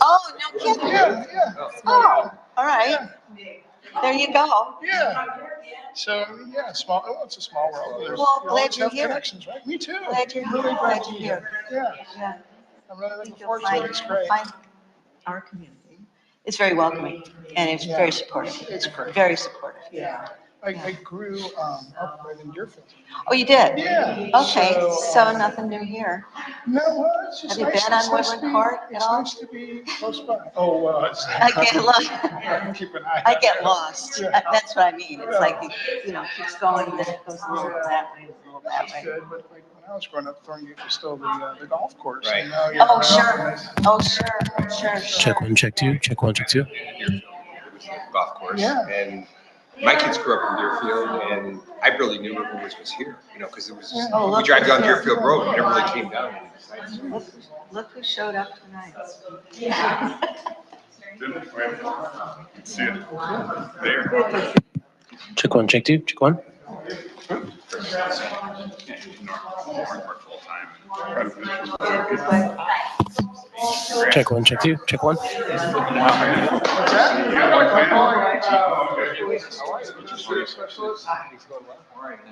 Oh, no kidding. Yeah. Oh, all right. There you go. Yeah. So yeah, small. Oh, it's a small world. There's, Well, you glad always you're have here. connections, right? Me too. Glad you're here. Really Glad to you're be here. Yeah. Yeah. I'm really I looking think you'll forward to find, it. It's great. find our community. It's very welcoming and it's very supportive. It's great. Very supportive. Yeah. I grew up right in Deerfield. Oh, you did? Yeah. Okay, so nothing new here. No, well, it's just Have you nice. been on It's nice to Woodland be- Court at It's all? nice to be close by. Oh, it's. I get lost. Keep an eye. I out. get lost. Yeah. That's what I mean. It's like, keeps going, then it goes a little that way, a little that It's way. good, but like when I was growing up, Thorngate was still the golf course. Right. And now you Oh, have sure. nice- Oh, sure. Check one, check two, check one, check two. Deerfield. It was a golf course. Yeah. And my kids grew up in Deerfield, and I barely knew Riverwoods was here, because it was, Oh, we look drive down who's here. Deerfield Road, we never really came down. Look who showed up tonight. See it there. Check one, check two, check one. Check one, check two, check one. What's that? Security specialist.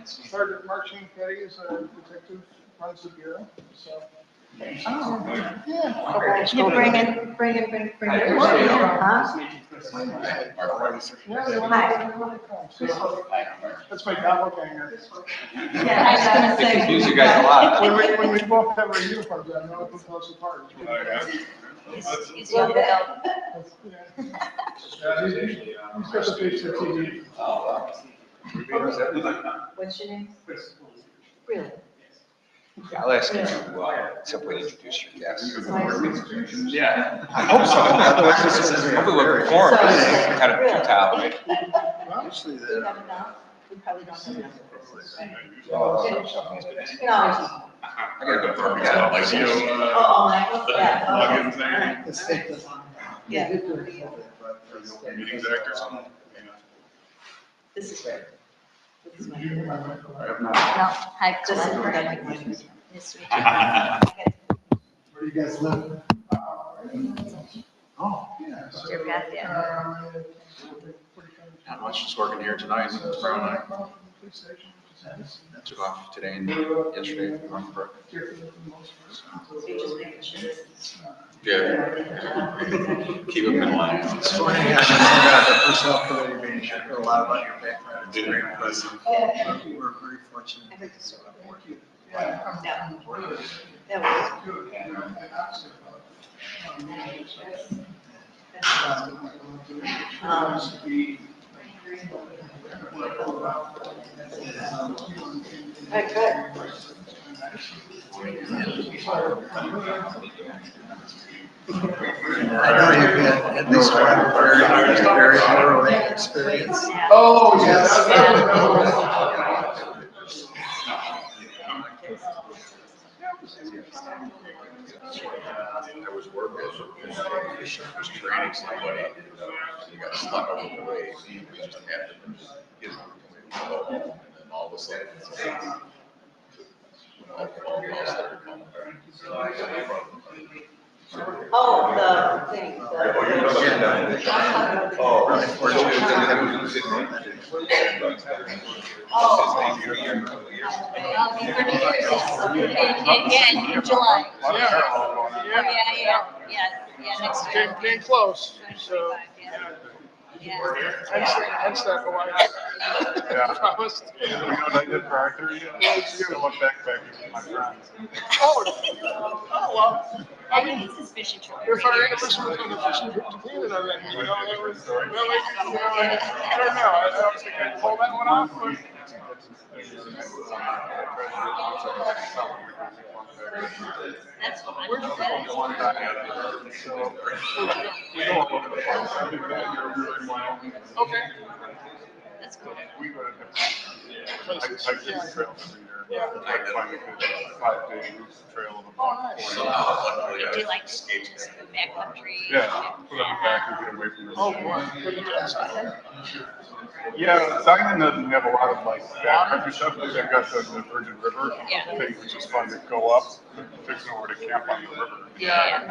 Sergeant Mark Petty is a detective, runs the bureau, so. Oh, Yeah. a couple of you school- bring it, huh? Yeah, they want to come. So, that's my doppelganger. Yeah, I was gonna They say. confuse you guys a lot. When we both have our uniforms on, no one can tell us apart. He's young adult. Yeah, he's got the face for TV. What's your name? Really? Yeah, I'll ask you to simply introduce your guests. Yeah. I hope so. Hopefully we'll perform, it's kind of futile, right? Honestly, We have enough? We probably don't have enough. Oh, You can always. I gotta go perform. Yeah. Like you, Yeah. logins and Yeah. meetings actors. This is great. This is my. No, hi, This is Colin. where I like my music. Nice to meet you. Where do you guys live? Oh, yeah. Your path, yeah. Not much, just working here tonight, Brown Eye. Took off today and yesterday from Brook. So you're just making sure. Yeah. Keep them in line. It's funny, I just got the personnel committee meeting, I heard a lot about your background, it's very impressive. We're very fortunate. I heard this one. That was. Very good. I know you've had at least one very harrowing experience. Oh, yes. I was working, was training somebody, he got stuck over the way, he just happened to get away. And then all of a sudden, all the phone calls started coming. Oh, the thing. Really fortunate. I'll be 30 years, yeah, in July. Yeah, next year. Getting close, so. 2025, yeah. Hence that Hawaii. Yeah. Promised. You know what I did for our 30th? I went backpacking with my friends. Oh, well. I think it's his fishing trip. If our anniversary was on the fishing trip to Canada, then, that was, I don't know, I don't think I can pull that one off, but. That's fine. Where'd you go? Okay. That's cool. We go to different, I do the trails every year. Yeah, try to find a good 5-day route trail of about 40 So miles. now, luckily, Do you I like just the backcountry? Yeah, put on the back and get away from the. Oh, boy. Yeah, Zion doesn't have a lot of like backcountry stuff. They've got the Virgin River Yeah. thing, which is fun to go up. But there's nowhere to camp on the river. Yeah.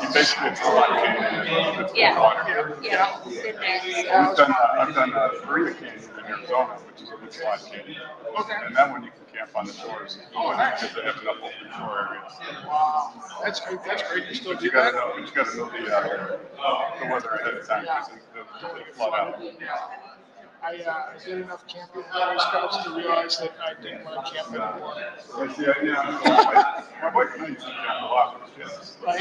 You basically, it's a lot canyon. It's Yeah. water. Yeah. Been there. I've done Maria Canyon in Arizona, which is a good slot canyon. And that one you can camp on the shores. Oh, nice. Because they have enough open shore areas. Wow. That's great. That's great. You still But do you gotta that? know, the weather ahead of time, because they flood out. I did enough camping with Boy Scouts to realize that I didn't want to camp anymore. I see, yeah, my wife and I used to camp a lot with kids. Right?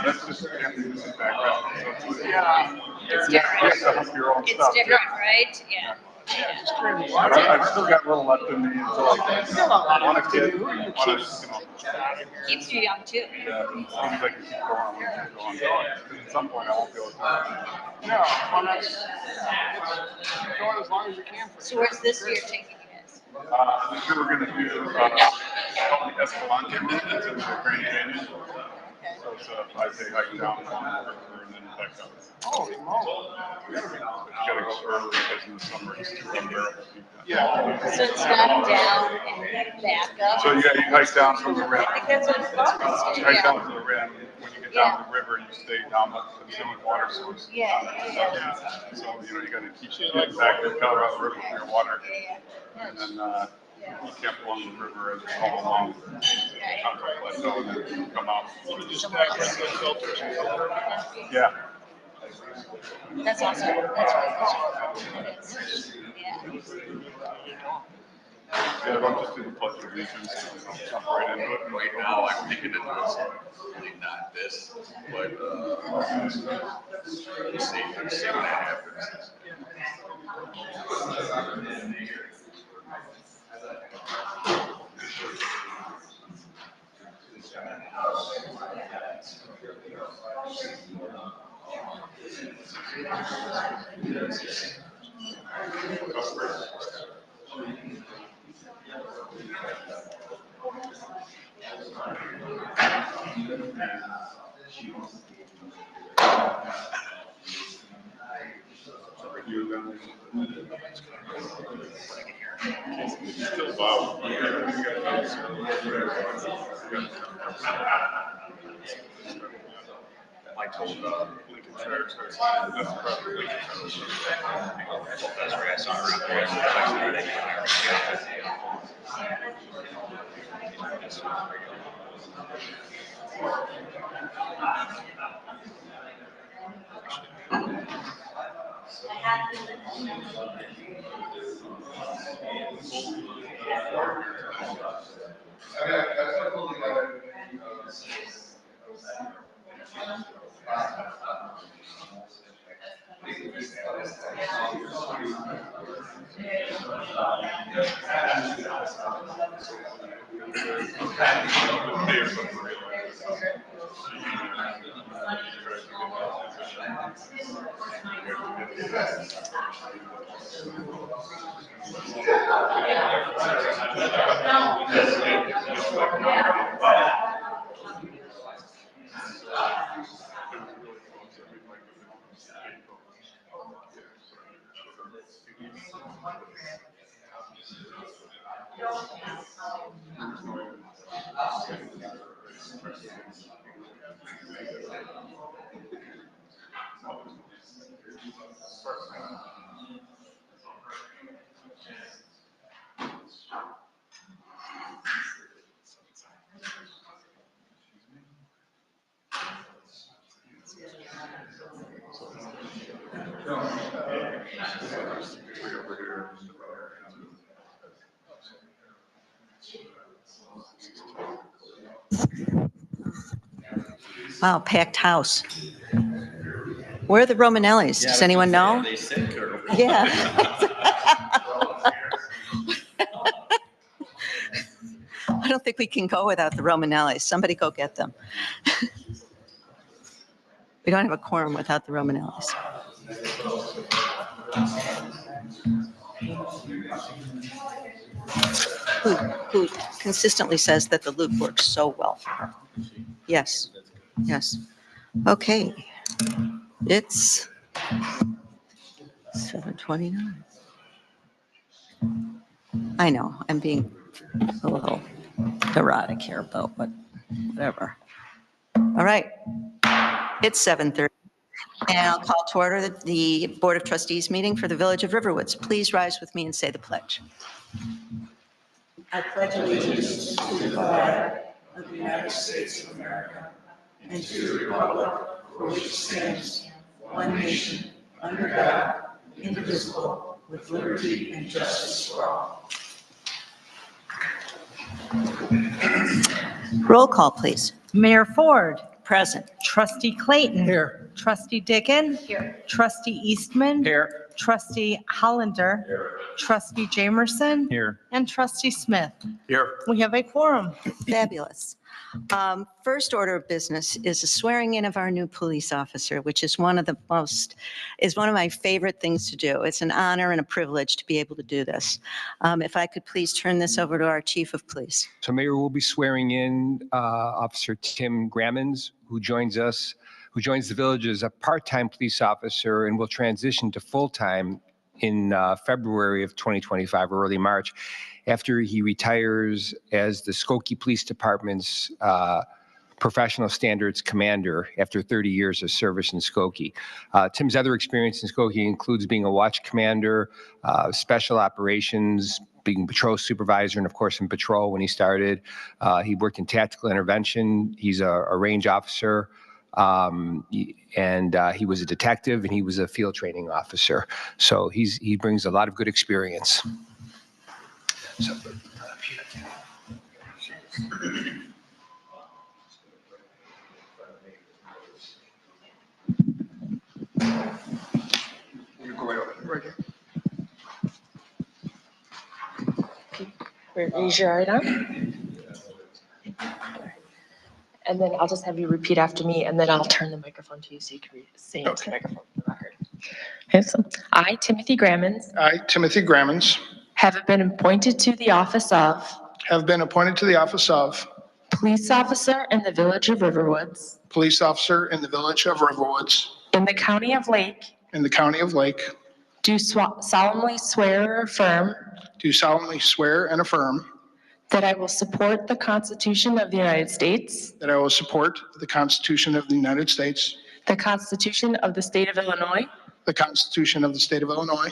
That's just camping in the background. So it's, Yeah. It's you different. have to hook your own It's stuff. different, right? Yeah. Yeah, just during the But water. I've still got a little left in me until I want a kid, Who are you want kidding? to, Keeps you young too. as long as I can keep going, I'm gonna keep going. Because at some point I won't be able to do it. No, well, that's, keep going as long as you can. For So where's this year taking you guys? This year we're gonna do, it's called the Escalante route, it's in the Grand Canyon. So it's a 5-day hike down along the river and then back up. Holy moly. But you gotta go early because in the summer it's too unbearable. Yeah. So it's not down and back up? So you hike down from the rim. I think that's what it's supposed to You be. hike down to the rim. When you get down the river, you stay down by the Zimmerman water source. Yeah. So, you gotta keep getting back to the Colorado River for your water. And then, you camp along the river as you go along. Kind of a plateau and then come out. Just back with the filters and filter everything. Yeah. That's awesome. That's really cool. It is. Yeah. Yeah, don't just do the pledge of allegiance, jump right into it. right now, I'm thinking of doing something completely not this, but, see what happens. Still low. I told, Lincoln Shire, so that's probably Lincoln that's where I saw her out there. Wow, packed house. Where are the Romanellis? Does anyone know? They sick or? Yeah. I don't think we can go without the Romanellis. Somebody go get them. We don't have a quorum without the Romanellis. who consistently says that the loop works so well for her. Yes, yes. Okay. It's 7:29. I know, I'm being a little neurotic here, but whatever. All right. It's 7:30. And I'll call to order the Board of Trustees meeting for the Village of Riverwoods. Please rise with me and say the pledge. I pledge allegiance to the flag of the United States of America and to the republic for which it stands, one nation, under God, indivisible, with liberty and justice for all. Roll call, please. Mayor Ford. Present. Trustee Clayton. Here. Trustee Dickon. Here. Trustee Eastman. Here. Trustee Hollander. Here. Trustee Jamerson. Here. And Trustee Smith. Here. We have a quorum. Fabulous. First order of business is the swearing in of our new police officer, which is one of my favorite things to do. It's an honor and a privilege to be able to do this. If I could please turn this over to our chief of police. So Mayor will be swearing in Officer Tim Grammons, who joins the village as a part-time police officer and will transition to full-time in February of 2025 or early March, after he retires as the Skokie Police Department's professional standards commander after 30 years of service in Skokie. Tim's other experience in Skokie includes being a watch commander, special operations, being patrol supervisor, and of course in patrol when he started. He worked in tactical intervention. He's a range officer. And he was a detective and he was a field training officer. So he brings a lot of good experience. So, Raise your right arm. And then I'll just have you repeat after me, and then I'll turn the microphone to you so you can say into the microphone for the record. Okay, so I, Timothy Grammons, I, Timothy Grammons, have been appointed to the office of have been appointed to the office of police officer in the village of Riverwoods, police officer in the village of Riverwoods, in the county of Lake, in the county of Lake, do solemnly swear or affirm do solemnly swear and affirm that I will support the Constitution of the United States, that I will support the Constitution of the United States, the Constitution of the state of Illinois, the Constitution of the state of Illinois,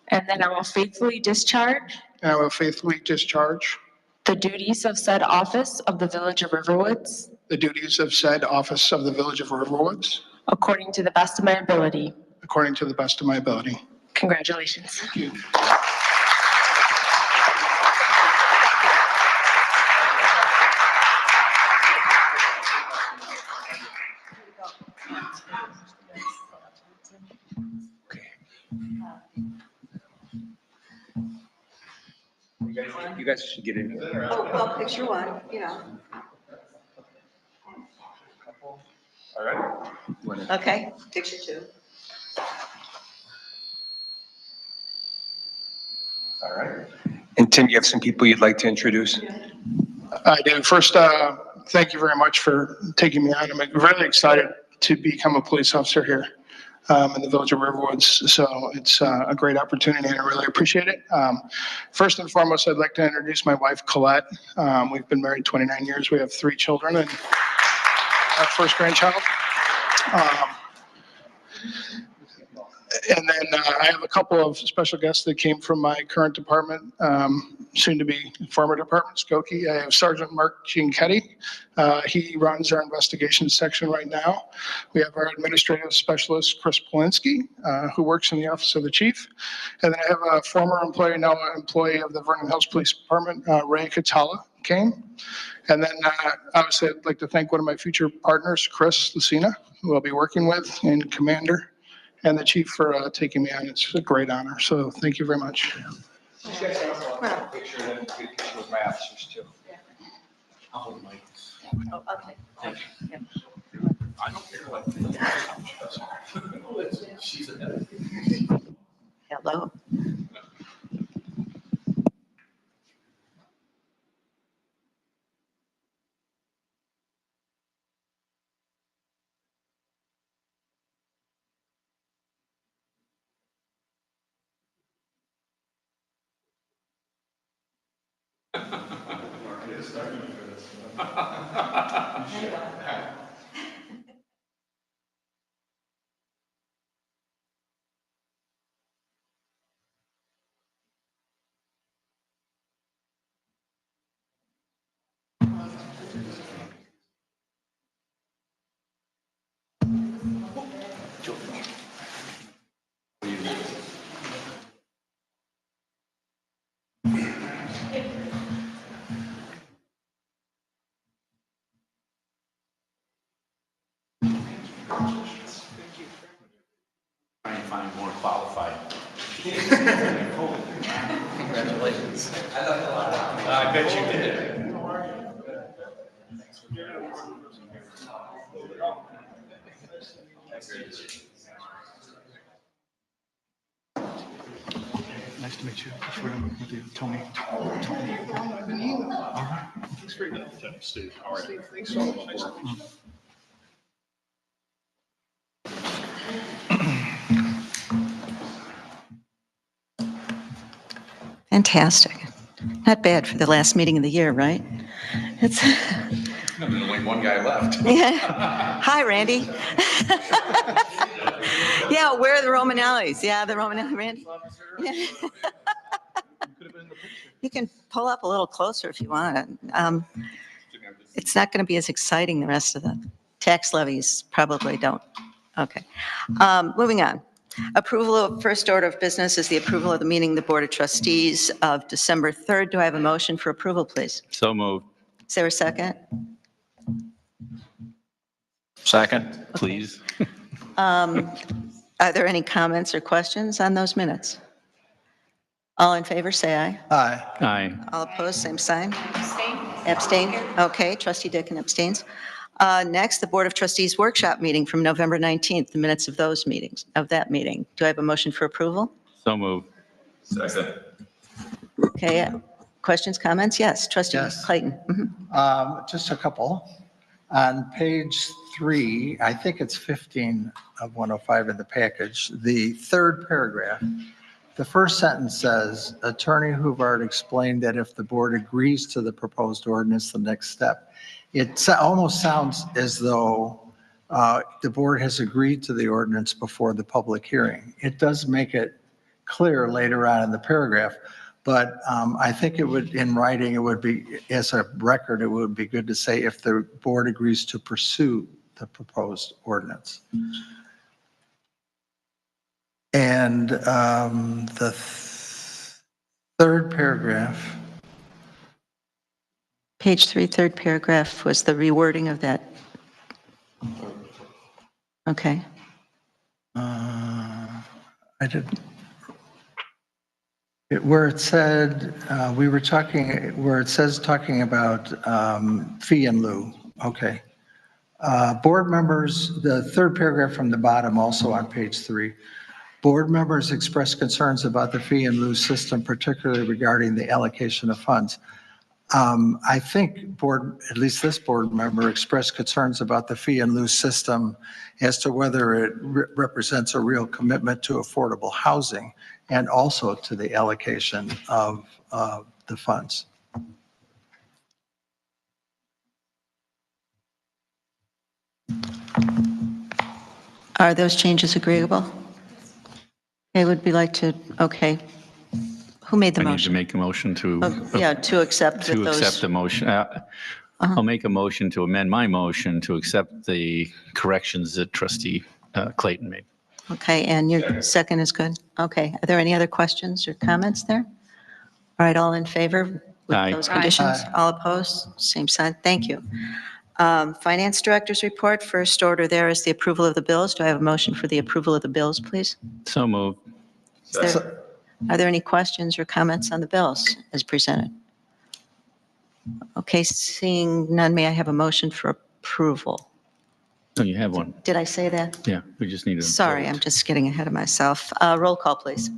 and that I will faithfully discharge and I will faithfully discharge the duties of said office of the village of Riverwoods the duties of said office of the village of Riverwoods according to the best of my ability. according to the best of my ability. Congratulations. Thank you. you guys should get in here. Oh, well, picture one, you know. All right. Okay, picture two. All right. And Tim, you have some people you'd like to introduce? I do. First, thank you very much for taking me on. I'm really excited to become a police officer here in the village of Riverwoods. So it's a great opportunity and I really appreciate it. First and foremost, I'd like to introduce my wife, Colette. We've been married 29 years. We have 3 children and our first grandchild. And then I have a couple of special guests that came from my current department, soon to be former department, Skokie. I have Sergeant Mark Gianchetti. He runs our investigations section right now. We have our administrative specialist, Chris Polinsky, who works in the office of the chief. And then I have a former employee, now an employee of the Vernon Hills Police Department, Ray Catala came. And then obviously I'd like to thank one of my future partners, Chris Lucina, who I'll be working with, and Commander, and the chief for taking me on. It's a great honor. So thank you very much. You guys also want a picture of them, get a picture with my officers too. I'll hold the mic. Oh, okay. Thank you. Yep. I don't care what. She's a Hello. Try and find more qualified. Congratulations. I bet you did. Nice to meet you. Thanks for coming with you, Tony. Steve, how are you? Thanks so much. Fantastic. Not bad for the last meeting of the year, right? It's, Only one guy left. yeah. Hi, Randy. Yeah, where are the Romanellis? Yeah, the Romanelli, Randy. Yeah. You can pull up a little closer if you want. It's not going to be as exciting the rest of the tax levies probably don't. Okay. Moving on. Approval of first order of business is the approval of the meeting of the Board of Trustees of December 3rd. Do I have a motion for approval, please? So moved. Is there a second? Second, please. Are there any comments or questions on those minutes? All in favor, say aye. Aye. Aye. All opposed, same sign. Abstain? Okay, trustee Dickon abstains. Next, the Board of Trustees workshop meeting from November 19th, the minutes of those meetings, of that meeting. Do I have a motion for approval? So moved. Second. Okay, questions, comments? Yes, trustee Yes. Clayton. Mhm. Just a couple. On page 3, I think it's 15 of 105 in the package, the third paragraph, the first sentence says, Attorney Huvard explained that if the board agrees to the proposed ordinance, the next step. It almost sounds as though the board has agreed to the ordinance before the public hearing. It does make it clear later on in the paragraph, but I think it would, in writing, it would be, as a record, it would be good to say if the board agrees to pursue the proposed ordinance. And the third paragraph, Page 3, third paragraph was the rewording of that. Okay. I didn't, where it said, we were talking, where it says talking about fee in lieu, okay. Board members, the third paragraph from the bottom, also on page 3. Board members expressed concerns about the fee in lieu system, particularly regarding the allocation of funds. I think at least this board member expressed concerns about the fee in lieu system as to whether it represents a real commitment to affordable housing and also to the allocation of the funds. Are those changes agreeable? Okay, would we like to, okay. Who made the I need to motion? make a motion to. Yeah, to accept with To those. accept the motion. I'll make a motion to amend my motion to accept the corrections that trustee Clayton made. Okay, and your second is good? Okay, are there any other questions or comments there? All right, all in favor with Aye. those Aye. conditions? Aye. All opposed? Same sign, thank you. Finance Director's report, first order there is the approval of the bills. Do I have a motion for the approval of the bills, please? So moved. Are there any questions or comments on the bills as presented? Okay, seeing none, may I have a motion for approval? No, you have one. Did I say that? Yeah, we just need to. Sorry, I'm just getting ahead of myself. Roll call, please.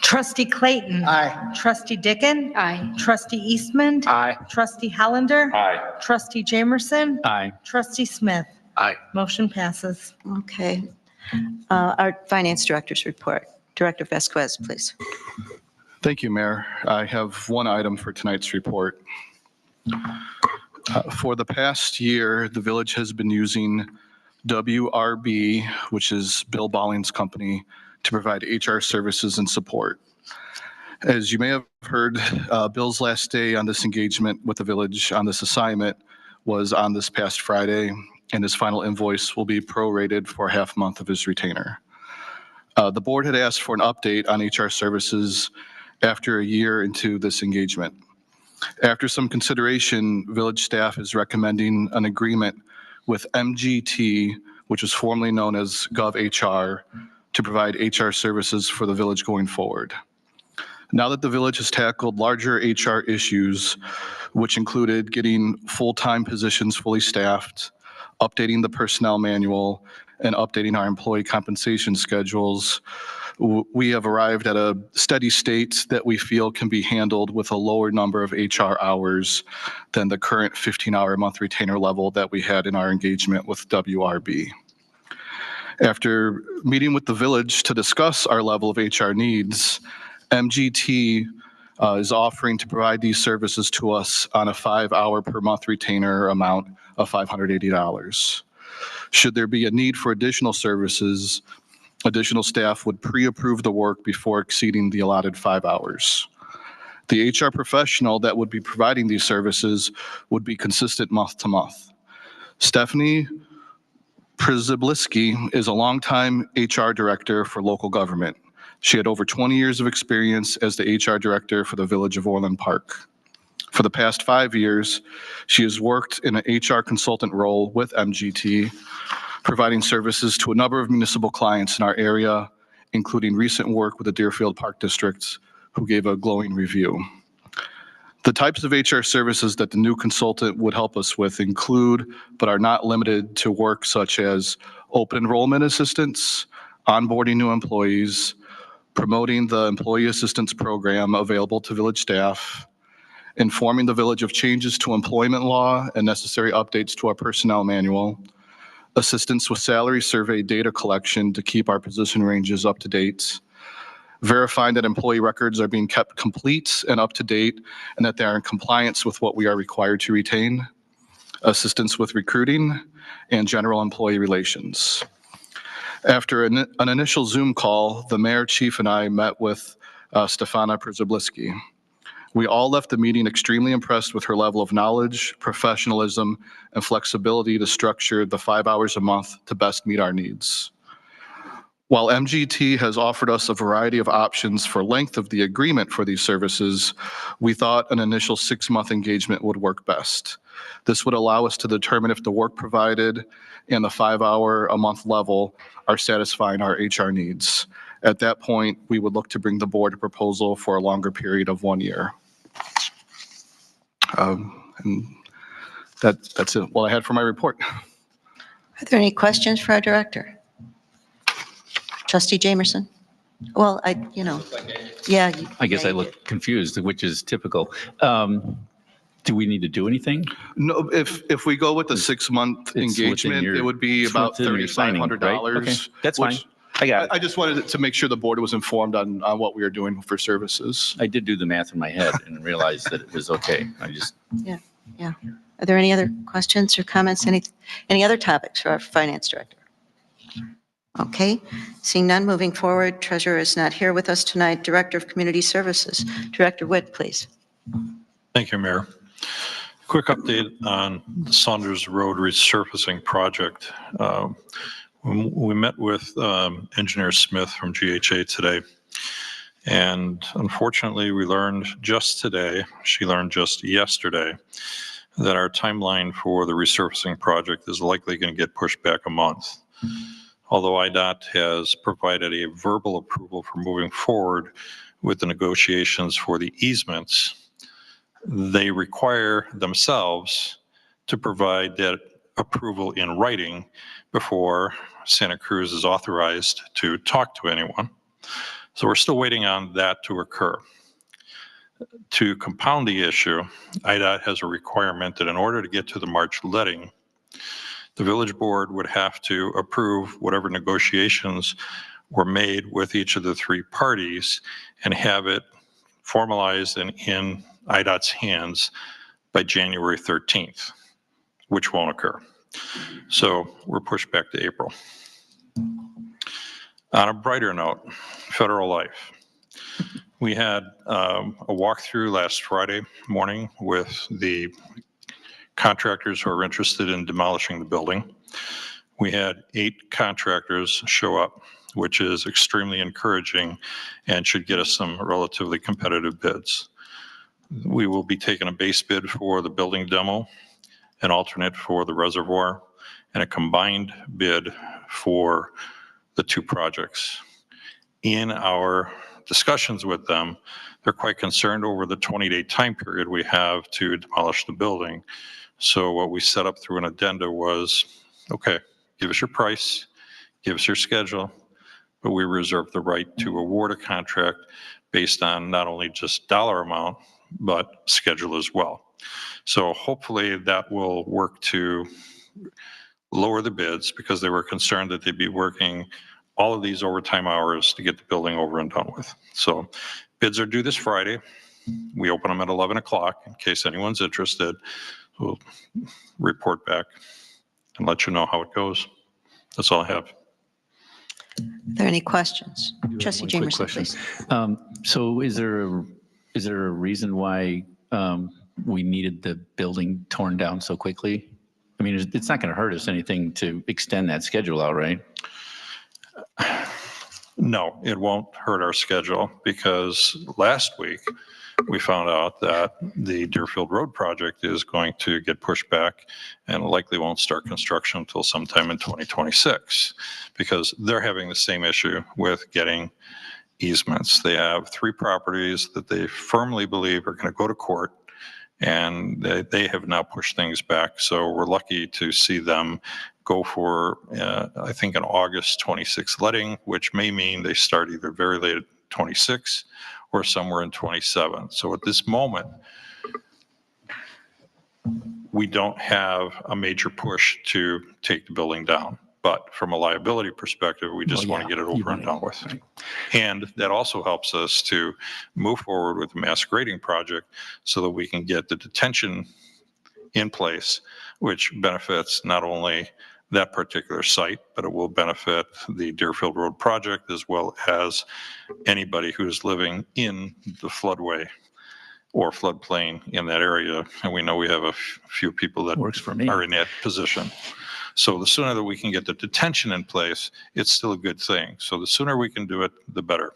Trustee Clayton. Aye. Trustee Dickon. Aye. Trustee Eastman. Aye. Trustee Hollander. Aye. Trustee Jamerson. Aye. Trustee Smith. Aye. Motion passes. Okay. Our Finance Director's report. Director Vasquez, please. Thank you, Mayor. I have one item for tonight's report. For the past year, the village has been using WRB, which is Bill Balling's company, to provide HR services and support. As you may have heard, Bill's last day on this engagement with the village on this assignment was on this past Friday, and his final invoice will be prorated for a half month of his retainer. The board had asked for an update on HR services after a year into this engagement. After some consideration, village staff is recommending an agreement with MGT, which was formerly known as GovHR, to provide HR services for the village going forward. Now that the village has tackled larger HR issues, which included getting full-time positions fully staffed, updating the personnel manual, and updating our employee compensation schedules, we have arrived at a steady state that we feel can be handled with a lower number of HR hours than the current 15-hour a month retainer level that we had in our engagement with WRB. After meeting with the village to discuss our level of HR needs, MGT is offering to provide these services to us on a 5-hour per month retainer amount of $580. Should there be a need for additional services, additional staff would pre-approve the work before exceeding the allotted 5 hours. The HR professional that would be providing these services would be consistent month to month. Stephanie Przybliski is a longtime HR director for local government. She had over 20 years of experience as the HR director for the Village of Orland Park. For the past 5 years, she has worked in an HR consultant role with MGT, providing services to a number of municipal clients in our area, including recent work with the Deerfield Park District, who gave a glowing review. The types of HR services that the new consultant would help us with include, but are not limited to, work such as open enrollment assistance, onboarding new employees, promoting the employee assistance program available to village staff, informing the village of changes to employment law and necessary updates to our personnel manual, assistance with salary survey data collection to keep our position ranges up to date, verifying that employee records are being kept complete and up to date and that they are in compliance with what we are required to retain, assistance with recruiting, and general employee relations. After an initial Zoom call, the mayor, chief, and I met with Stefana Przybliski. We all left the meeting extremely impressed with her level of knowledge, professionalism, and flexibility to structure the 5 hours a month to best meet our needs. While MGT has offered us a variety of options for length of the agreement for these services, we thought an initial 6-month engagement would work best. This would allow us to determine if the work provided and the 5-hour a month level are satisfying our HR needs. At that point, we would look to bring the board a proposal for a longer period of 1 year. And that's it. What I had for my report. Are there any questions for our director? Trustee Jamerson? Well, yeah. I guess I look confused, which is typical. Do we need to do anything? No, if we go with the 6-month It's within engagement, your- it would be it's about within your signing, right? $3,500. Okay, that's fine. which I got it. I just wanted to make sure the board was informed on what we are doing for services. I did do the math in my head and realized that it was okay. I just, Are there any other questions or comments? Any other topics for our finance director? Okay, seeing none, moving forward, treasurer is not here with us tonight. Director of Community Services, Director Witt, please. Thank you, Mayor. Quick update on the Saunders Road resurfacing project. We met with Engineer Smith from GHA today, and unfortunately, we learned just today, she learned just yesterday, that our timeline for the resurfacing project is likely going to get pushed back a month. Although IDOT has provided a verbal approval for moving forward with the negotiations for the easements, they require themselves to provide that approval in writing before Santa Cruz is authorized to talk to anyone. So we're still waiting on that to occur. To compound the issue, IDOT has a requirement that in order to get to the March letting, the village board would have to approve whatever negotiations were made with each of the 3 parties and have it formalized and in IDOT's hands by January 13th, which won't occur. So we're pushed back to April. On a brighter note, Federal Life. We had a walkthrough last Friday morning with the contractors who are interested in demolishing the building. We had 8 contractors show up, which is extremely encouraging and should get us some relatively competitive bids. We will be taking a base bid for the building demo, an alternate for the reservoir, and a combined bid for the 2 projects. In our discussions with them, they're quite concerned over the 20-day time period we have to demolish the building. So what we set up through an addenda was, okay, give us your price, give us your schedule, but we reserve the right to award a contract based on not only just dollar amount, but schedule as well. So hopefully that will work to lower the bids, because they were concerned that they'd be working all of these overtime hours to get the building over and done with. So bids are due this Friday. We open them at 11 o'clock in case anyone's interested. We'll report back and let you know how it goes. That's all I have. Are there any questions? Trustee One quick Jamerson, question. please. So is there a reason why we needed the building torn down so quickly? I mean, it's not going to hurt us anything to extend that schedule out, right? No, it won't hurt our schedule, because last week we found out that the Deerfield Road project is going to get pushed back and likely won't start construction until sometime in 2026, because they're having the same issue with getting easements. They have 3 properties that they firmly believe are going to go to court, and they have now pushed things back. So we're lucky to see them go for, I think, an August 26th letting, which may mean they start either very late 26 or somewhere in 27. So at this moment, we don't have a major push to take the building down. But from a liability perspective, we just want to get it over and done with. Right. And that also helps us to move forward with the mass grading project so that we can get the detention in place, which benefits not only that particular site, but it will benefit the Deerfield Road project as well as anybody who's living in the floodway or floodplain in that area. And we know we have a few people that Works for me. are in that position. So the sooner that we can get the detention in place, it's still a good thing. So the sooner we can do it, the better.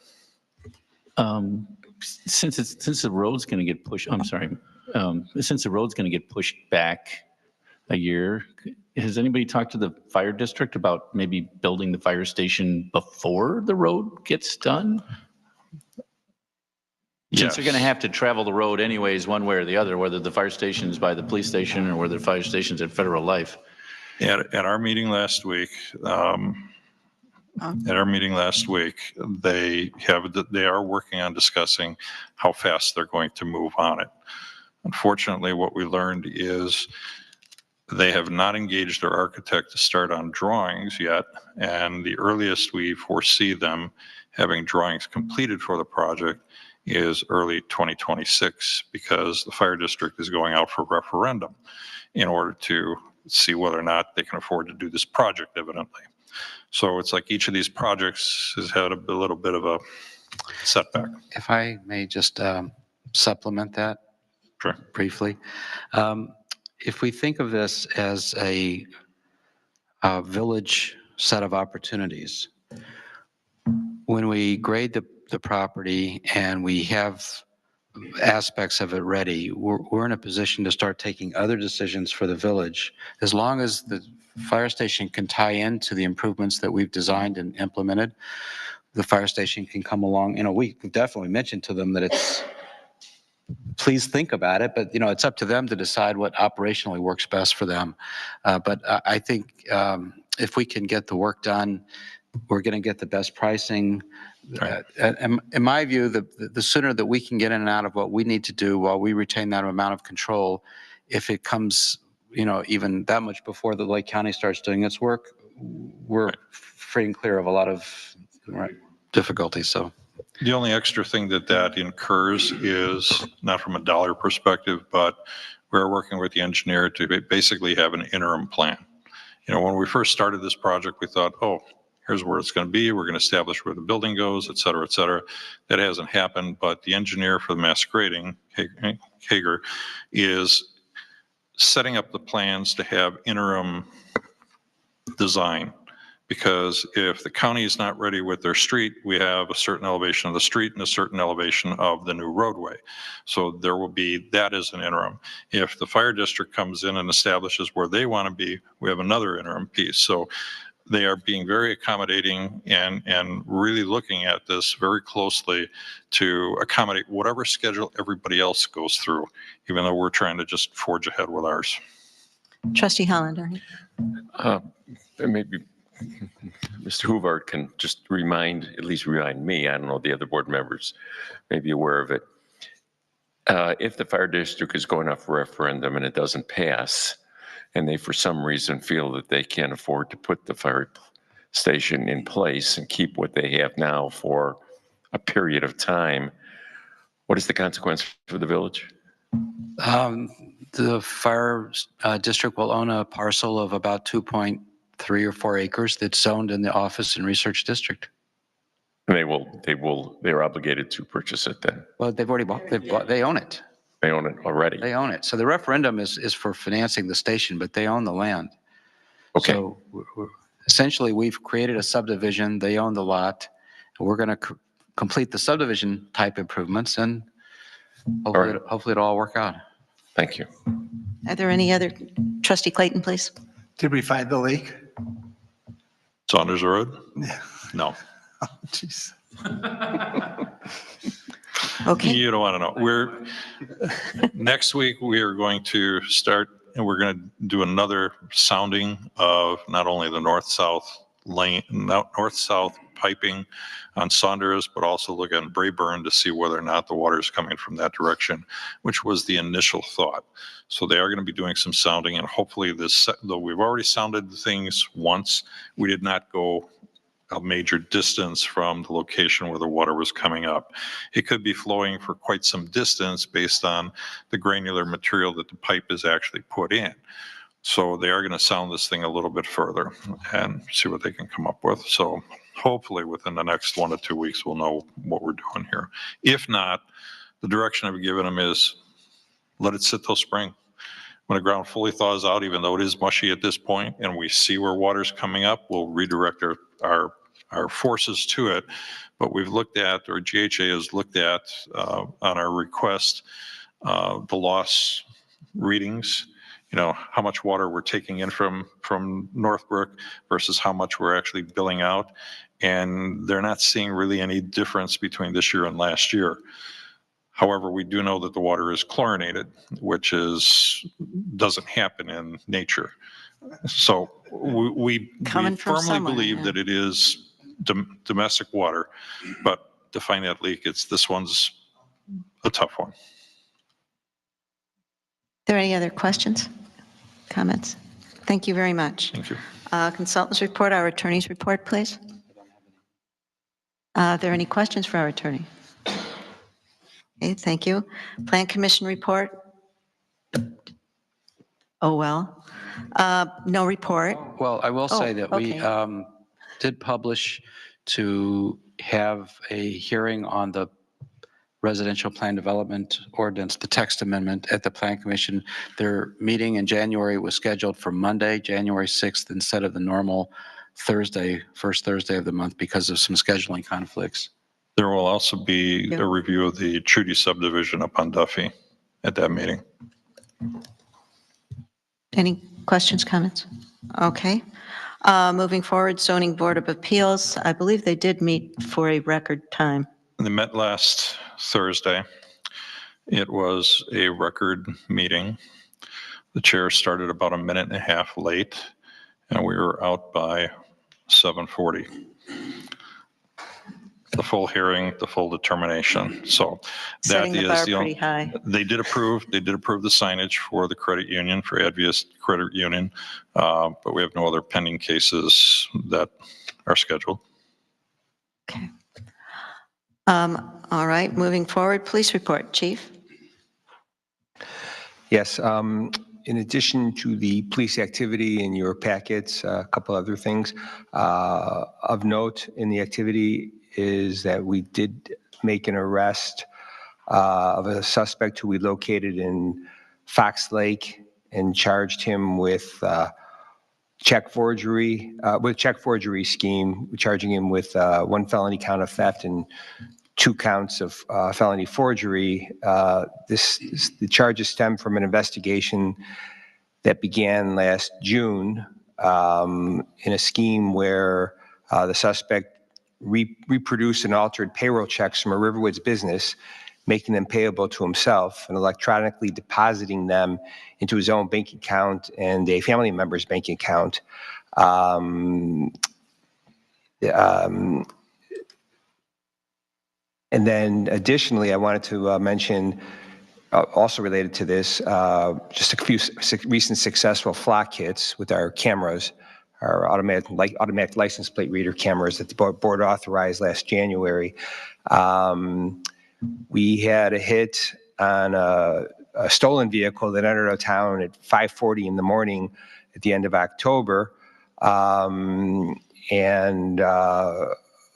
Since the road's going to get pushed, I'm sorry, since the road's going to get pushed back a year, has anybody talked to the fire district about maybe building the fire station before the road gets done? Since they're going to have to travel the road anyways, one way or the other, whether the fire station's by the police station or whether the fire station's at Federal Life. At our meeting last week, they are working on discussing how fast they're going to move on it. Unfortunately, what we learned is they have not engaged their architect to start on drawings yet, and the earliest we foresee them having drawings completed for the project is early 2026, because the fire district is going out for referendum in order to see whether or not they can afford to do this project, evidently. So it's like each of these projects has had a little bit of a setback. If I may just supplement that briefly. If we think of this as a village set of opportunities, when we grade the property and we have aspects of it ready, we're in a position to start taking other decisions for the village. As long as the fire station can tie into the improvements that we've designed and implemented, the fire station can come along. You know, we definitely mentioned to them that it's, please think about it, but it's up to them to decide what operationally works best for them. But I think if we can get the work done, we're going to get the best pricing. In my view, the sooner that we can get in and out of what we need to do while we retain that amount of control, if it comes, even that much before the Lake County starts doing its work, we're free and clear of a lot of difficulties. So the only extra thing that incurs is, not from a dollar perspective, but we're working with the engineer to basically have an interim plan. You know, when we first started this project, we thought, oh, here's where it's going to be. We're going to establish where the building goes, et cetera, et cetera. That hasn't happened, but the engineer for the mass grading, Hager, is setting up the plans to have interim design. Because if the county is not ready with their street, we have a certain elevation of the street and a certain elevation of the new roadway. So there will be that as an interim. If the fire district comes in and establishes where they want to be, we have another interim piece. So they are being very accommodating and really looking at this very closely to accommodate whatever schedule everybody else goes through, even though we're trying to just forge ahead with ours. Trustee Hollander. Maybe Mr. Huvard can just at least remind me, I don't know, the other board members may be aware of it. If the fire district is going off referendum and it doesn't pass, and they for some reason feel that they can't afford to put the fire station in place and keep what they have now for a period of time, what is the consequence for the village? The fire district will own a parcel of about 2.3 or 4 acres that's zoned in the office and research district. And they're obligated to purchase it then? Well, they've already they own it. They own it already? They own it. So the referendum is for financing the station, but they own the land. Okay. So essentially, we've created a subdivision. They own the lot. We're going to complete the subdivision type improvements, and hopefully it'll all work out. Thank you. Are there any other? Trustee Clayton, please. Did we find the leak? Saunders Road? Yeah. No. Oh, jeez. Okay. You don't want to know. Next week, we are going to start, and we're going to do another sounding of not only the north-south lane, north-south piping on Saunders, but also look at Brayburn to see whether or not the water is coming from that direction, which was the initial thought. So they are going to be doing some sounding, and hopefully though we've already sounded things once, we did not go a major distance from the location where the water was coming up. It could be flowing for quite some distance based on the granular material that the pipe is actually put in. So they are going to sound this thing a little bit further and see what they can come up with. So hopefully within the next 1 to 2 weeks, we'll know what we're doing here. If not, the direction I've given them is let it sit till spring. When the ground fully thaws out, even though it is mushy at this point, and we see where water's coming up, we'll redirect our forces to it. But we've looked at, or GHA has looked at on our request, the loss readings, how much water we're taking in from Northbrook versus how much we're actually billing out. And they're not seeing really any difference between this year and last year. However, we do know that the water is chlorinated, which doesn't happen in nature. So we firmly believe that it is domestic water, but to find that leak, this one's a tough one. Are there any other questions, comments? Thank you very much. Thank you. Consultants report, our attorney's report, please. Are there any questions for our attorney? Okay, thank you. Plan Commission report? Oh, well. No report. Well, I will say that we okay. did publish to have a hearing on the residential plan development ordinance, the text amendment at the Plan Commission. Their meeting in January was scheduled for Monday, January 6th, instead of the normal Thursday, first Thursday of the month, because of some scheduling conflicts. There will also be a review of the Trudy subdivision up on Duffy at that meeting. Any questions, comments? Okay. Moving forward, Zoning Board of Appeals. I believe they did meet for a record time. They met last Thursday. It was a record meeting. The chair started about 1.5 minutes late, and we were out by 7:40. The full hearing, the full determination. So that Setting the bar is pretty high. They did approve the signage for the credit union, for Advius Credit Union, but we have no other pending cases that are scheduled. Okay. All right, moving forward, police report, Chief. Yes, in addition to the police activity in your packets, a couple other things of note in the activity is that we did make an arrest of a suspect who we located in Fox Lake and charged him with check forgery scheme, charging him with 1 felony count of theft and 2 counts of felony forgery. The charges stem from an investigation that began last June in a scheme where the suspect reproduced and altered payroll checks from a Riverwoods business, making them payable to himself and electronically depositing them into his own bank account and a family member's bank account. And then additionally, I wanted to mention, also related to this, just a few recent successful flock hits with our cameras, our automatic license plate reader cameras that the board authorized last January. We had a hit on a stolen vehicle that entered our town at 5:40 in the morning at the end of October.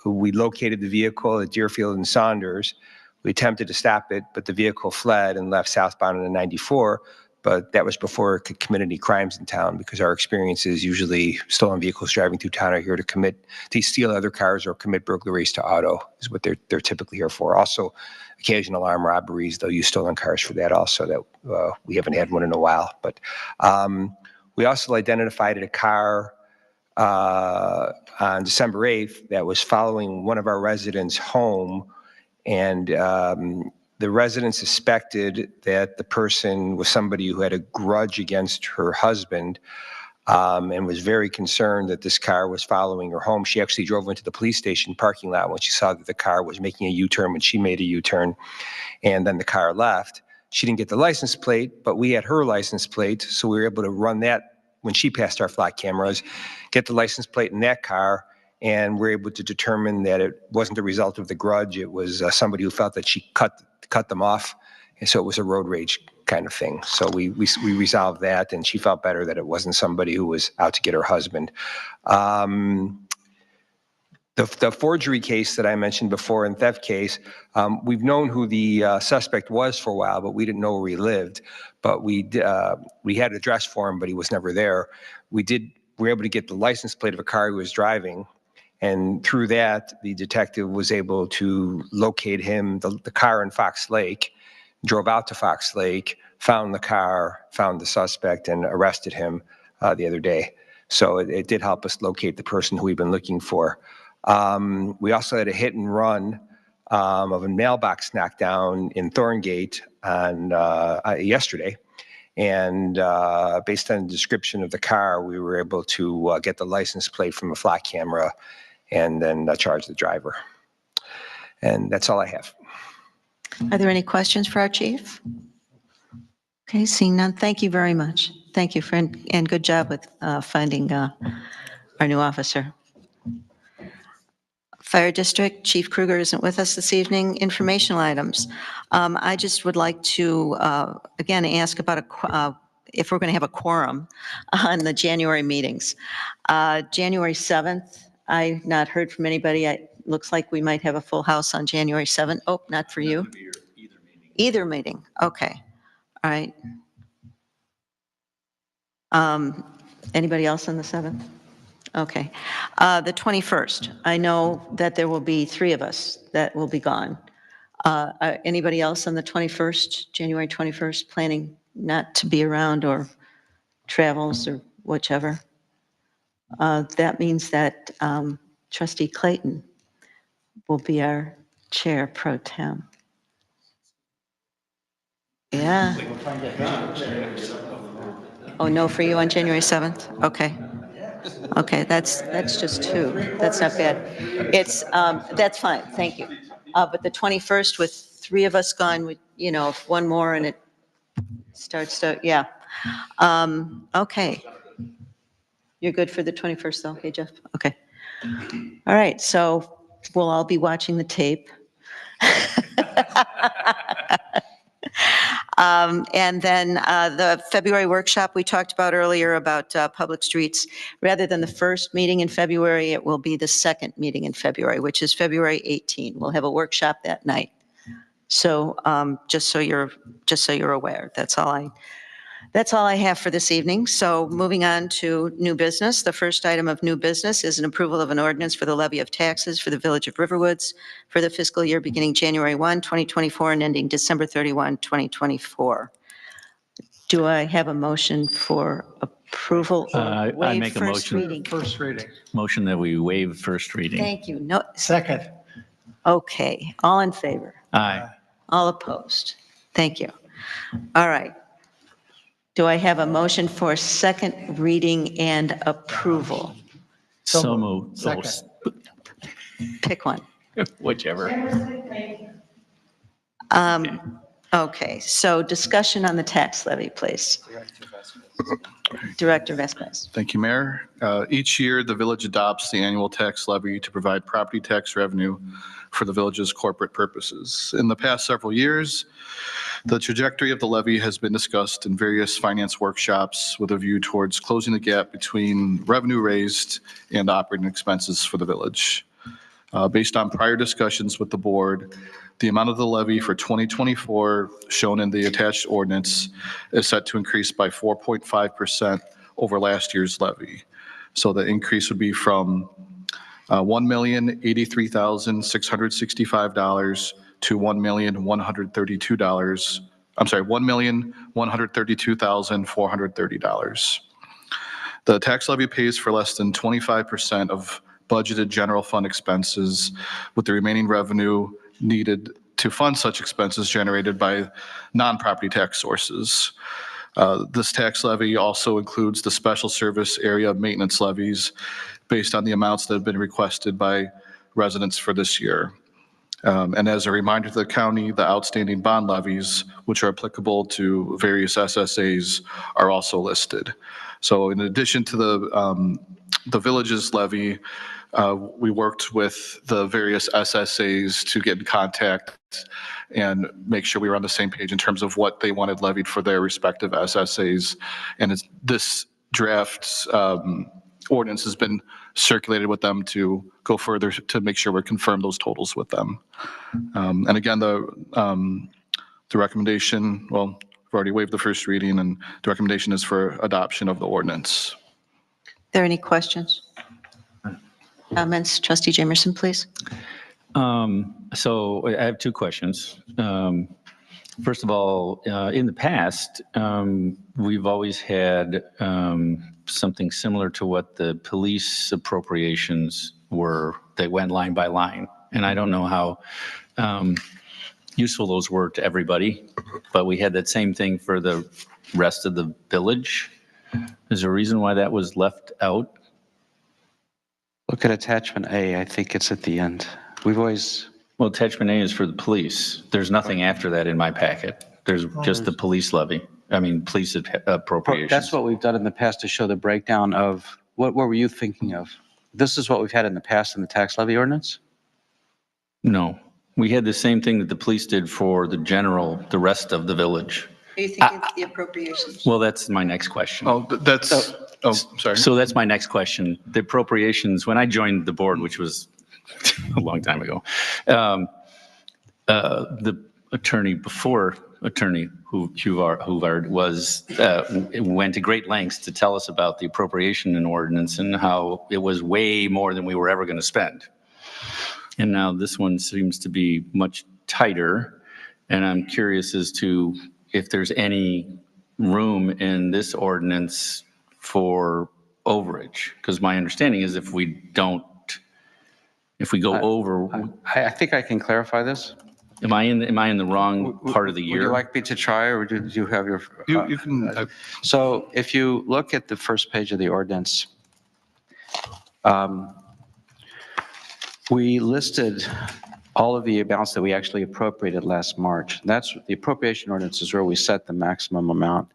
We located the vehicle at Deerfield and Saunders. We attempted to stop it, but the vehicle fled and left southbound on the 94. But that was before it could commit any crimes in town, because our experience is usually stolen vehicles driving through town are here to steal other cars or commit burglaries to auto is what they're typically here for. Also, occasional armed robberies, they'll use stolen cars for that also, that we haven't had one in a while. But we also identified a car on December 8th that was following one of our residents home, and the resident suspected that the person was somebody who had a grudge against her husband, and was very concerned that this car was following her home. She actually drove into the police station parking lot when she saw that the car was making a U-turn, when she made a U-turn, and then the car left. She didn't get the license plate, but we had her license plate, so we were able to run that when she passed our flock cameras, get the license plate in that car, and we're able to determine that it wasn't a result of the grudge. It was somebody who felt that she cut them off, and so it was a road rage kind of thing. So we resolved that, and she felt better that it wasn't somebody who was out to get her husband. The forgery case that I mentioned before and theft case, we've known who the suspect was for a while, but we didn't know where he lived. But we had an address for him, but he was never there. We were able to get the license plate of a car he was driving, and through that, the detective was able to locate him, the car in Fox Lake, drove out to Fox Lake, found the car, found the suspect, and arrested him the other day. So it did help us locate the person who we've been looking for. We also had a hit and run of a mailbox knockdown in Thorngate on yesterday. And based on the description of the car, we were able to get the license plate from a flock camera and then charge the driver. And that's all I have. Are there any questions for our chief? Okay, seeing none, thank you very much. Thank you, friend, and good job with finding our new officer. Fire District, Chief Kruger isn't with us this evening. Informational items. I just would like to, again, ask about if we're going to have a quorum on the January meetings. January 7th, I've not heard from anybody. It looks like we might have a full house on January 7th. Oh, not for you? Either meeting. Okay. All right. Anybody else on the 7th? Okay. The 21st, I know that there will be 3 of us that will be gone. Anybody else on the 21st, January 21st, planning not to be around or travels or whichever? That means that Trustee Clayton will be our chair pro tem. Yeah. Oh, no for you on January 7th? Okay. Okay, that's just 2. That's not bad. It's, that's fine, thank you. But the 21st with 3 of us gone, if one more and it starts to, yeah. Okay. You're good for the 21st though, okay, Jeff? Okay. All right, so we'll all be watching the tape. And then the February workshop we talked about earlier about public streets, rather than the first meeting in February, it will be the second meeting in February, which is February 18. We'll have a workshop that night. So just so you're aware, that's all I have for this evening. So moving on to new business. The first item of new business is an approval of an ordinance for the levy of taxes for the Village of Riverwoods for the fiscal year beginning January 1, 2024 and ending December 31, 2024. Do I have a motion for approval or I waive make a first motion. reading? First reading. Motion that we waive first reading. Thank you. No, Second. okay. All in favor? Aye. All opposed? Thank you. All right. Do I have a motion for second reading and approval? So moved. Second. Pick one. Whichever. Okay, so discussion on the tax levy, please. Director Vasquez. Thank you, Mayor. Each year, the village adopts the annual tax levy to provide property tax revenue for the village's corporate purposes. In the past several years, the trajectory of the levy has been discussed in various finance workshops with a view towards closing the gap between revenue raised and operating expenses for the village. Based on prior discussions with the board, the amount of the levy for 2024 shown in the attached ordinance is set to increase by 4.5% over last year's levy. So the increase would be from $1,083,665 to $1,132,000. I'm sorry, $1,132,430. The tax levy pays for less than 25% of budgeted general fund expenses, with the remaining revenue needed to fund such expenses generated by non-property tax sources. This tax levy also includes the special service area maintenance levies based on the amounts that have been requested by residents for this year. And as a reminder to the county, the outstanding bond levies, which are applicable to various SSAs, are also listed. So in addition to the village's levy, we worked with the various SSAs to get in contact and make sure we were on the same page in terms of what they wanted levied for their respective SSAs. And this draft ordinance has been circulated with them to go further to make sure we confirm those totals with them. And again, the recommendation, well, we've already waived the first reading, and the recommendation is for adoption of the ordinance. Are there any questions? Comments? Trustee Jamerson, please. So I have two questions. First of all, in the past, we've always had something similar to what the police appropriations were. They went line by line. And I don't know how useful those were to everybody, but we had that same thing for the rest of the village. Is there a reason why that was left out? Look at attachment A. I think it's at the end. We've always. Well, attachment A is for the police. There's nothing after that in my packet. There's just the police levy. I mean, police appropriations. That's what we've done in the past to show the breakdown of, what were you thinking of? This is what we've had in the past in the tax levy ordinance? No, we had the same thing that the police did for the rest of the village. Are you thinking of the appropriations? Well, that's my next question. Oh, sorry. So that's my next question. The appropriations, when I joined the board, which was a long time ago, the attorney before Attorney Huvard went to great lengths to tell us about the appropriation and ordinance and how it was way more than we were ever going to spend. And now this one seems to be much tighter. And I'm curious as to if there's any room in this ordinance for overage, because my understanding is if we go over. I think I can clarify this. Am I in the wrong part of the year? Would you like me to try, or do you have your? You can. So if you look at the first page of the ordinance, we listed all of the amounts that we actually appropriated last March. That's the appropriation ordinance is where we set the maximum amount.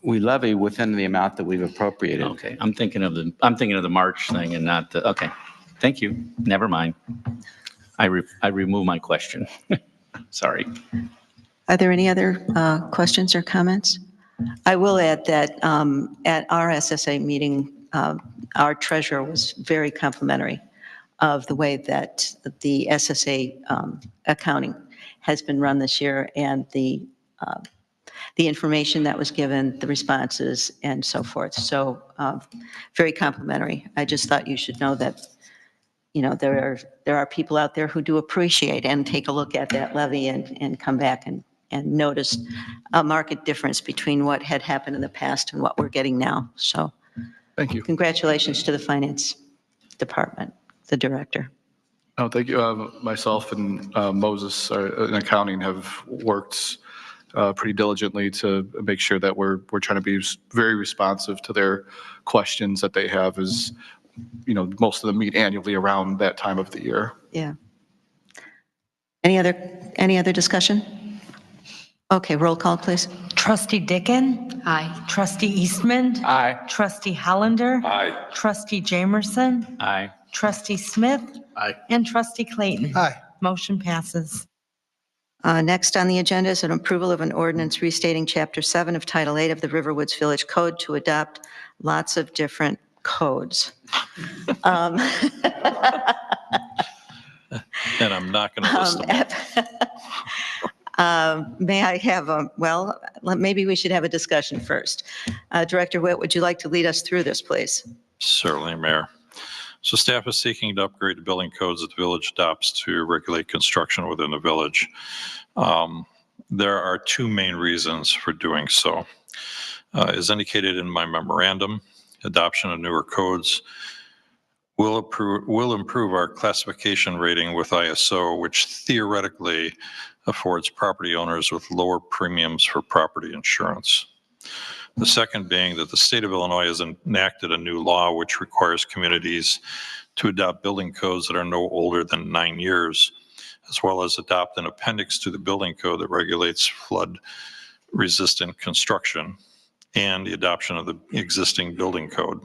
We levy within the amount that we've appropriated. Okay, I'm thinking of the March thing and not the, okay. Thank you. Never mind. I remove my question. Sorry. Are there any other questions or comments? I will add that at our SSA meeting, our treasurer was very complimentary of the way that the SSA accounting has been run this year and the information that was given, the responses, and so forth. So very complimentary. I just thought you should know that, you know, there are people out there who do appreciate and take a look at that levy and come back and notice a marked difference between what had happened in the past and what we're getting now. So Thank you. congratulations to the finance department, the director. Oh, thank you. Myself and Moses in accounting have worked pretty diligently to make sure that we're trying to be very responsive to their questions that they have, as you know, most of them meet annually around that time of the year. Yeah. Any other discussion? Okay, roll call, please. Trustee Dickon? Aye. Trustee Eastman? Aye. Trustee Hollander? Aye. Trustee Jamerson? Aye. Trustee Smith? Aye. And Trustee Clayton? Aye. Motion passes. Next on the agenda is an approval of an ordinance restating Chapter 7 of Title 8 of the Riverwoods Village Code to adopt lots of different codes. And I'm not going to list them. May I have maybe we should have a discussion first. Director Witt, would you like to lead us through this, please? Certainly, Mayor. So staff is seeking to upgrade the building codes that the village adopts to regulate construction within the village. There are two main reasons for doing so. As indicated in my memorandum, adoption of newer codes will improve our classification rating with ISO, which theoretically affords property owners with lower premiums for property insurance. The second being that the state of Illinois has enacted a new law which requires communities to adopt building codes that are no older than 9 years, as well as adopt an appendix to the building code that regulates flood-resistant construction and the adoption of the existing building code.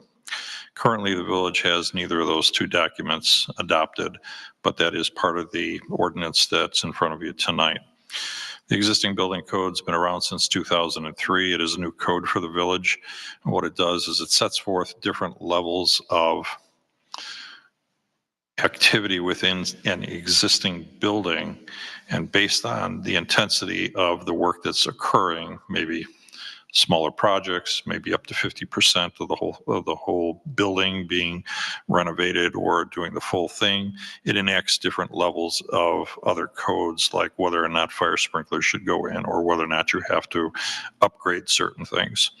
Currently, the village has neither of those two documents adopted, but that is part of the ordinance that's in front of you tonight. The existing building code's been around since 2003. It is a new code for the village. And what it does is it sets forth different levels of activity within an existing building, and based on the intensity of the work that's occurring, maybe smaller projects, maybe up to 50% of the whole building being renovated or doing the full thing. It enacts different levels of other codes, like whether or not fire sprinklers should go in or whether or not you have to upgrade certain things.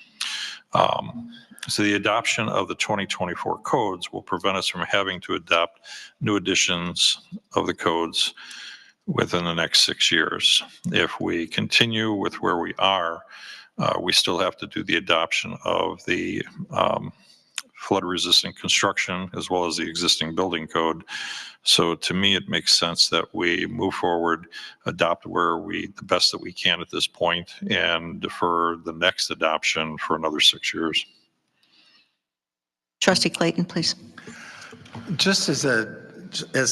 So the adoption of the 2024 codes will prevent us from having to adopt new editions of the codes within the next 6 years. If we continue with where we are, we still have to do the adoption of the flood-resistant construction as well as the existing building code. So to me, it makes sense that we move forward, adopt the best that we can at this point, and defer the next adoption for another 6 years. Trustee Clayton, please. Just as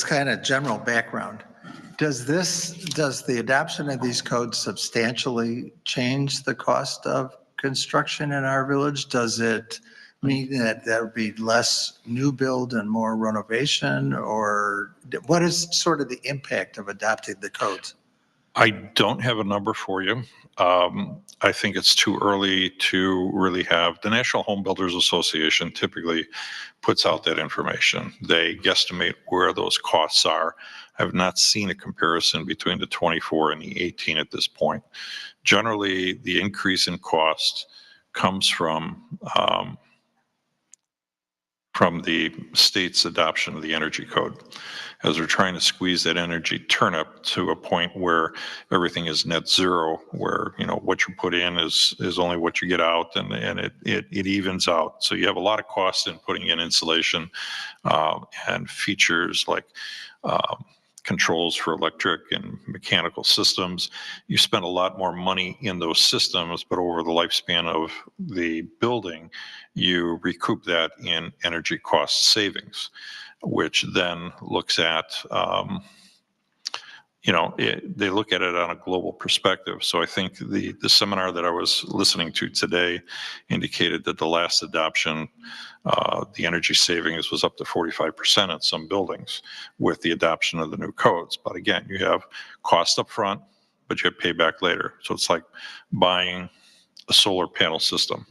kind of general background, does the adoption of these codes substantially change the cost of construction in our village? Does it mean that there would be less new build and more renovation, or what is sort of the impact of adopting the codes? I don't have a number for you. I think it's too early to really have. The National Home Builders Association typically puts out that information. They guesstimate where those costs are. I have not seen a comparison between the 24 and the 18 at this point. Generally, the increase in cost comes from the state's adoption of the energy code, as we're trying to squeeze that energy turnip to a point where everything is net zero, where what you put in is only what you get out, and it evens out. So you have a lot of cost in putting in insulation and features like controls for electric and mechanical systems. You spend a lot more money in those systems, but over the lifespan of the building, you recoup that in energy cost savings, which then looks at they look at it on a global perspective. So I think the seminar that I was listening to today indicated that the last adoption, the energy savings was up to 45% in some buildings with the adoption of the new codes. But again, you have cost up front, but you have payback later. So it's like buying a solar panel system.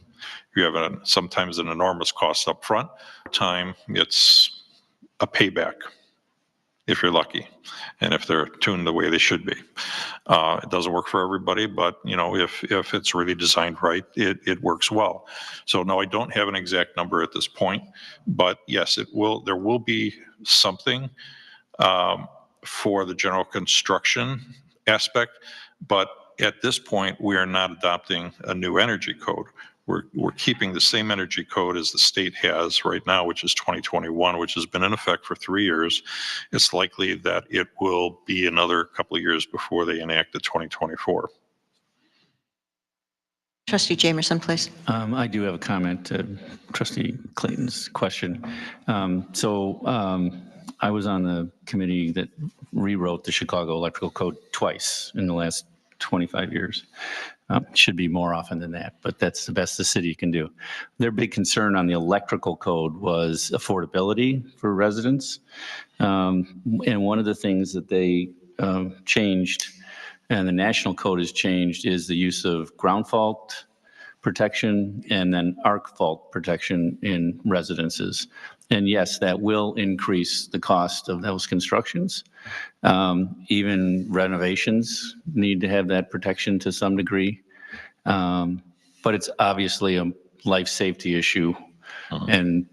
You have sometimes an enormous cost up front. Time, it's a payback if you're lucky, and if they're tuned the way they should be. It doesn't work for everybody, but if it's really designed right, it works well. So no, I don't have an exact number at this point, but yes, there will be something for the general construction aspect, but at this point, we are not adopting a new energy code. We're keeping the same energy code as the state has right now, which is 2021, which has been in effect for 3 years. It's likely that it will be another couple of years before they enact the 2024. Trustee Jamerson, please. I do have a comment to Trustee Clayton's question. I was on the committee that rewrote the Chicago Electrical Code twice in the last 25 years. Should be more often than that, but that's the best the city can do. Their big concern on the electrical code was affordability for residents. And one of the things that they changed, and the national code has changed, is the use of ground fault protection and then arc fault protection in residences. And yes, that will increase the cost of those constructions. Even renovations need to have that protection to some degree. But it's obviously a life safety issue and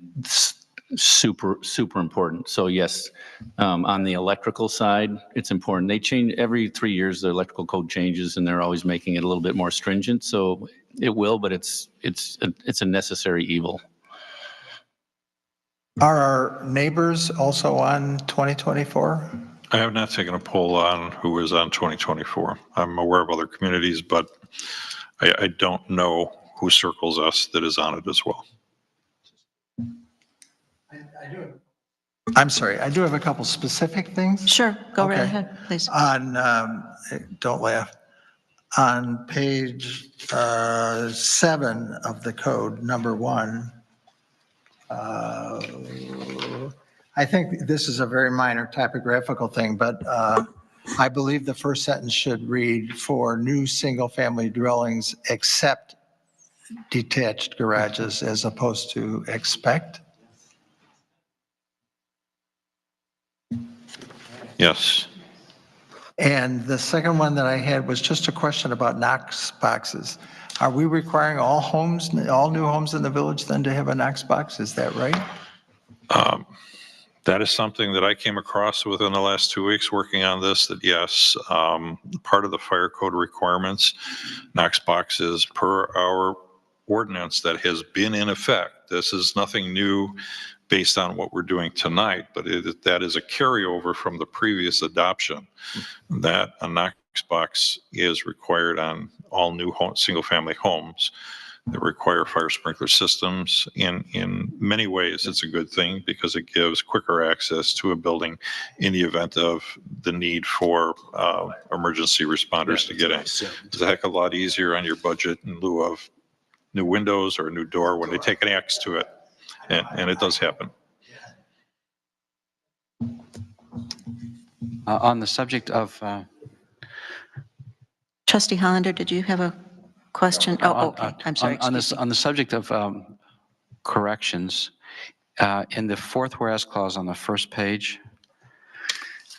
super, super important. So yes, on the electrical side, it's important. They change every 3 years, the electrical code changes, and they're always making it a little bit more stringent. So it will, but it's a necessary evil. Are our neighbors also on 2024? I have not taken a poll on who is on 2024. I'm aware of other communities, but I don't know who circles us that is on it as well. I'm sorry, I do have a couple specific things. Sure, go right Okay. ahead, please. On, don't laugh. On page 7 of the code, number 1, I think this is a very minor typographical thing, but I believe the first sentence should read, for new single-family dwellings except detached garages, as opposed to expect. Yes. And the second one that I had was just a question about Knox boxes. Are we requiring all homes, all new homes in the village then to have a Knox box? Is that right? That is something that I came across within the last 2 weeks working on this, that yes, part of the fire code requirements, Knox boxes per our ordinance that has been in effect. This is nothing new based on what we're doing tonight, but that is a carryover from the previous adoption, that a Knox box is required on all new single-family homes that require fire sprinkler systems. In many ways, it's a good thing because it gives quicker access to a building in the event of the need for emergency responders to get in. It's a heck of a lot easier on your budget in lieu of new windows or a new door when they take an axe to it. And it does happen. On the subject of Trustee Hollander, did you have a question? Oh, okay, I'm sorry. On excuse me. the subject of corrections, in the fourth whereas clause on the first page,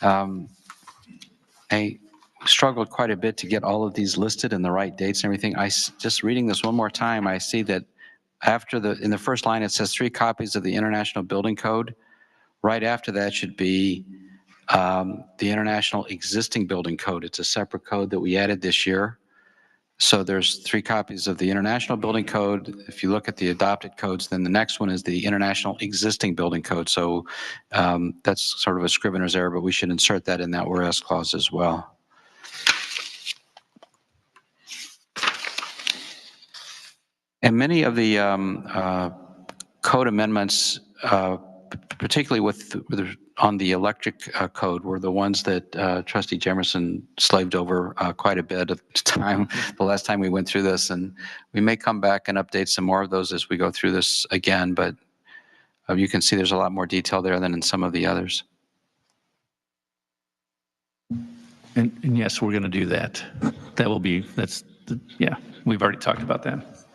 I struggled quite a bit to get all of these listed and the right dates and everything. Just reading this one more time, I see that in the first line, it says 3 copies of the International Building Code. Right after that should be the International Existing Building Code. It's a separate code that we added this year. So there's 3 copies of the International Building Code. If you look at the adopted codes, then the next one is the International Existing Building Code. So that's sort of a scrivener's error, but we should insert that in that whereas clause as well. And many of the code amendments, particularly with on the electric code were the ones that Trustee Jemerson slaved over quite a bit of time, the last time we went through this. And we may come back and update some more of those as we go through this again, but you can see there's a lot more detail there than in some of the others. And yes, we're going to do that. That will be, yeah, we've already talked about that.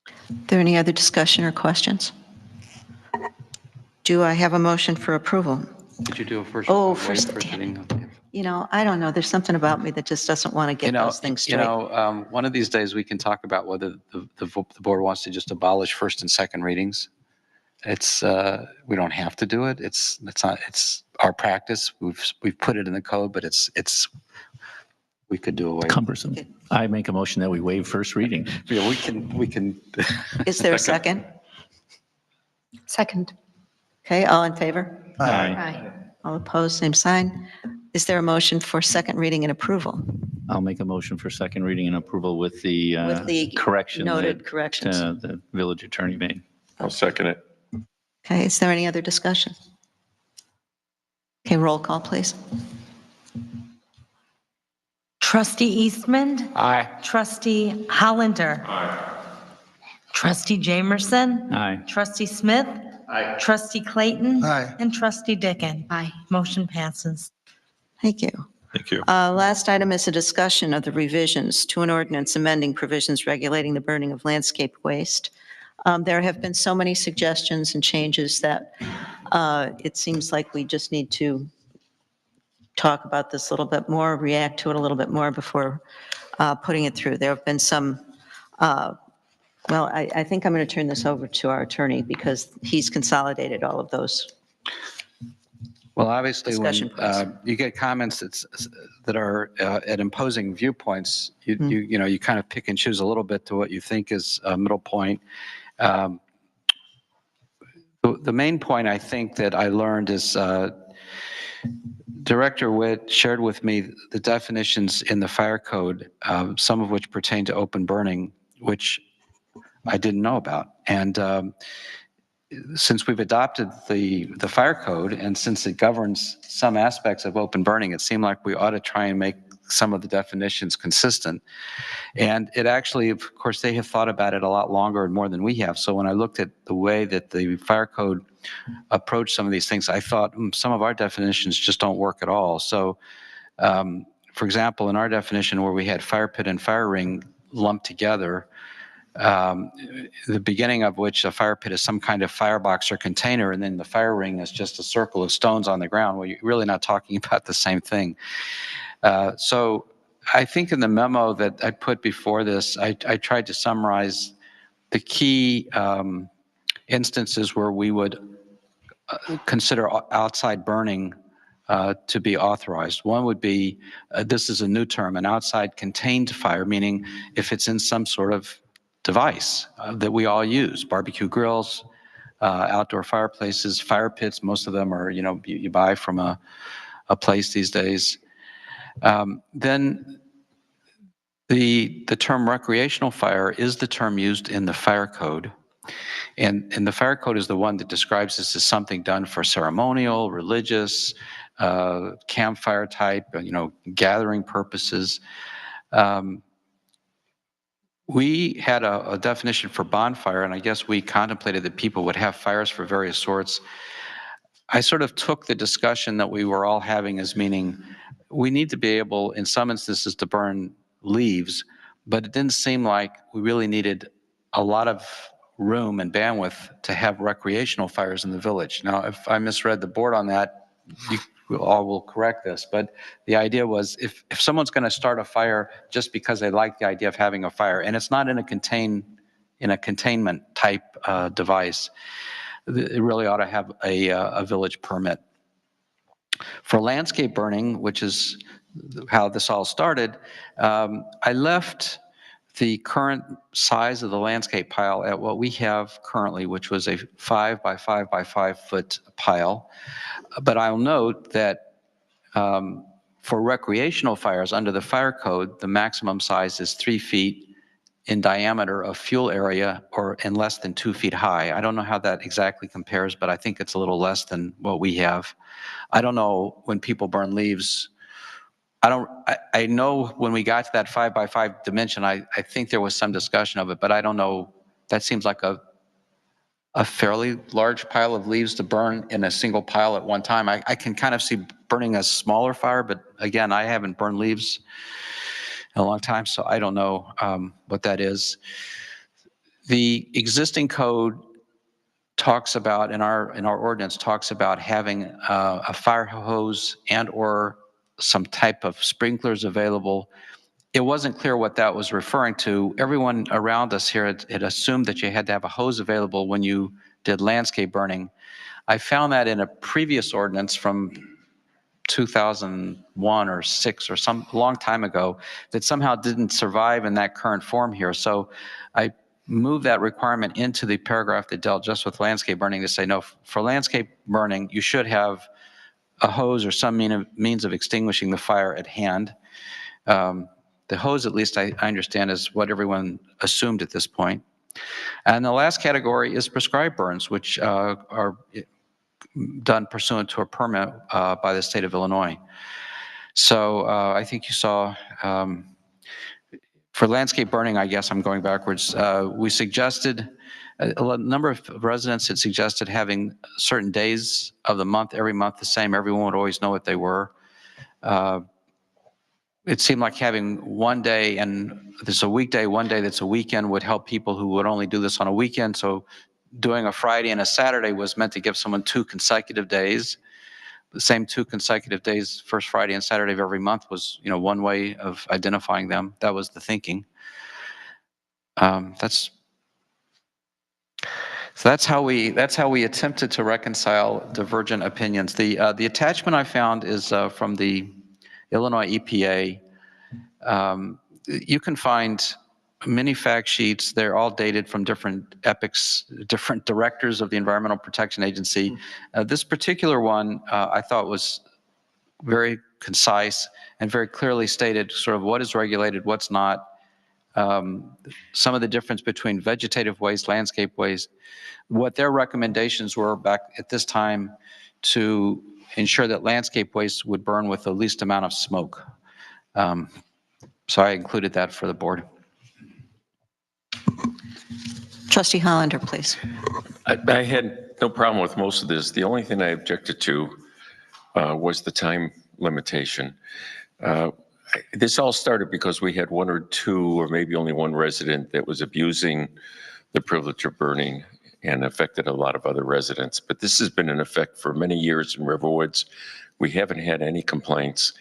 Are there any other discussion or questions? Do I have a motion for approval? Did you do a first? Oh, waive first, first damn reading? You know, I don't know. There's something about me that just doesn't want to get those things straight. One of these days we can talk about whether the board wants to just abolish first and second readings. It's we don't have to do it. It's our practice. We've put it in the code, but we could do away. Cumbersome. I make a motion that we waive first reading. Yeah, we can. Is there a second? Second. Okay, all in favor? Aye. All opposed, same sign. Is there a motion for second reading and approval? I'll make a motion for second reading and approval with the With the correction noted that corrections. the village attorney made. I'll second it. Okay, is there any other discussion? Okay, roll call, please. Trustee Eastman? Aye. Trustee Hollander? Aye. Trustee Jamerson? Aye. Trustee Smith? Aye. Trustee Clayton? Aye. And Trustee Dickon? Aye. Motion passes. Thank you. Thank you. Last item is a discussion of the revisions to an ordinance amending provisions regulating the burning of landscape waste. There have been so many suggestions and changes that it seems like we just need to talk about this a little bit more, react to it a little bit more before putting it through. There have been some, well, I think I'm going to turn this over to our attorney because he's consolidated all of those. Well, obviously, when Discussion, please. you get comments that are at imposing viewpoints, you kind of pick and choose a little bit to what you think is a middle point. The main point I think that I learned is Director Witt shared with me the definitions in the fire code, some of which pertain to open burning, which I didn't know about. And since we've adopted the fire code and since it governs some aspects of open burning, it seemed like we ought to try and make some of the definitions consistent. And it actually, of course, they have thought about it a lot longer and more than we have. So when I looked at the way that the fire code approached some of these things, I thought some of our definitions just don't work at all. So, for example, in our definition where we had fire pit and fire ring lumped together, the beginning of which a fire pit is some kind of firebox or container, and then the fire ring is just a circle of stones on the ground. Well, you're really not talking about the same thing. So I think in the memo that I put before this, I tried to summarize the key instances where we would consider outside burning to be authorized. One would be, this is a new term, an outside contained fire, meaning if it's in some sort of device that we all use, barbecue grills, outdoor fireplaces, fire pits, most of them are, you buy from a place these days. Then the term recreational fire is the term used in the fire code. And the fire code is the one that describes this as something done for ceremonial, religious, campfire type, gathering purposes. We had a definition for bonfire, and I guess we contemplated that people would have fires for various sorts. I sort of took the discussion that we were all having as meaning we need to be able, in some instances, to burn leaves, but it didn't seem like we really needed a lot of room and bandwidth to have recreational fires in the village. Now, if I misread the board on that, you all will correct this, but the idea was if someone's going to start a fire just because they like the idea of having a fire, and it's not in a containment type device, it really ought to have a village permit. For landscape burning, which is how this all started, I left the current size of the landscape pile at what we have currently, which was a 5 by 5 by 5 foot pile. But I'll note that for recreational fires under the fire code, the maximum size is 3 feet in diameter of fuel area or and less than 2 feet high. I don't know how that exactly compares, but I think it's a little less than what we have. I don't know when people burn leaves. I know when we got to that 5 by 5 dimension, I think there was some discussion of it, but I don't know. That seems like a fairly large pile of leaves to burn in a single pile at one time. I can kind of see burning a smaller fire, but again, I haven't burned leaves in a long time, so I don't know what that is. The existing code talks about, in our ordinance, talks about having a fire hose and or some type of sprinklers available. It wasn't clear what that was referring to. Everyone around us here had assumed that you had to have a hose available when you did landscape burning. I found that in a previous ordinance from 2001 or 6 or some long time ago that somehow didn't survive in that current form here. So I moved that requirement into the paragraph that dealt just with landscape burning to say, no, for landscape burning, you should have a hose or some means of extinguishing the fire at hand. The hose, at least I understand, is what everyone assumed at this point. And the last category is prescribed burns, which are done pursuant to a permit by the state of Illinois. So I think you saw, for landscape burning, I guess I'm going backwards, we suggested, a number of residents had suggested having certain days of the month, every month the same. Everyone would always know what they were. It seemed like having one day, and there's a weekday, one day that's a weekend, would help people who would only do this on a weekend. So doing a Friday and a Saturday was meant to give someone 2 consecutive days. The same 2 consecutive days, first Friday and Saturday of every month, was, you know, one way of identifying them. That was the thinking. That's how we attempted to reconcile divergent opinions. The attachment I found is from the Illinois EPA. You can find many fact sheets. They're all dated from different epochs, different directors of the Environmental Protection Agency. This particular one I thought was very concise and very clearly stated sort of what is regulated, what's not, some of the difference between vegetative waste, landscape waste, what their recommendations were back at this time to ensure that landscape waste would burn with the least amount of smoke. So I included that for the board. Trustee Hollander, please. I had no problem with most of this. The only thing I objected to was the time limitation. This all started because we had 1 or 2 or maybe only 1 resident that was abusing the privilege of burning and affected a lot of other residents. But this has been in effect for many years in Riverwoods. We haven't had any complaints.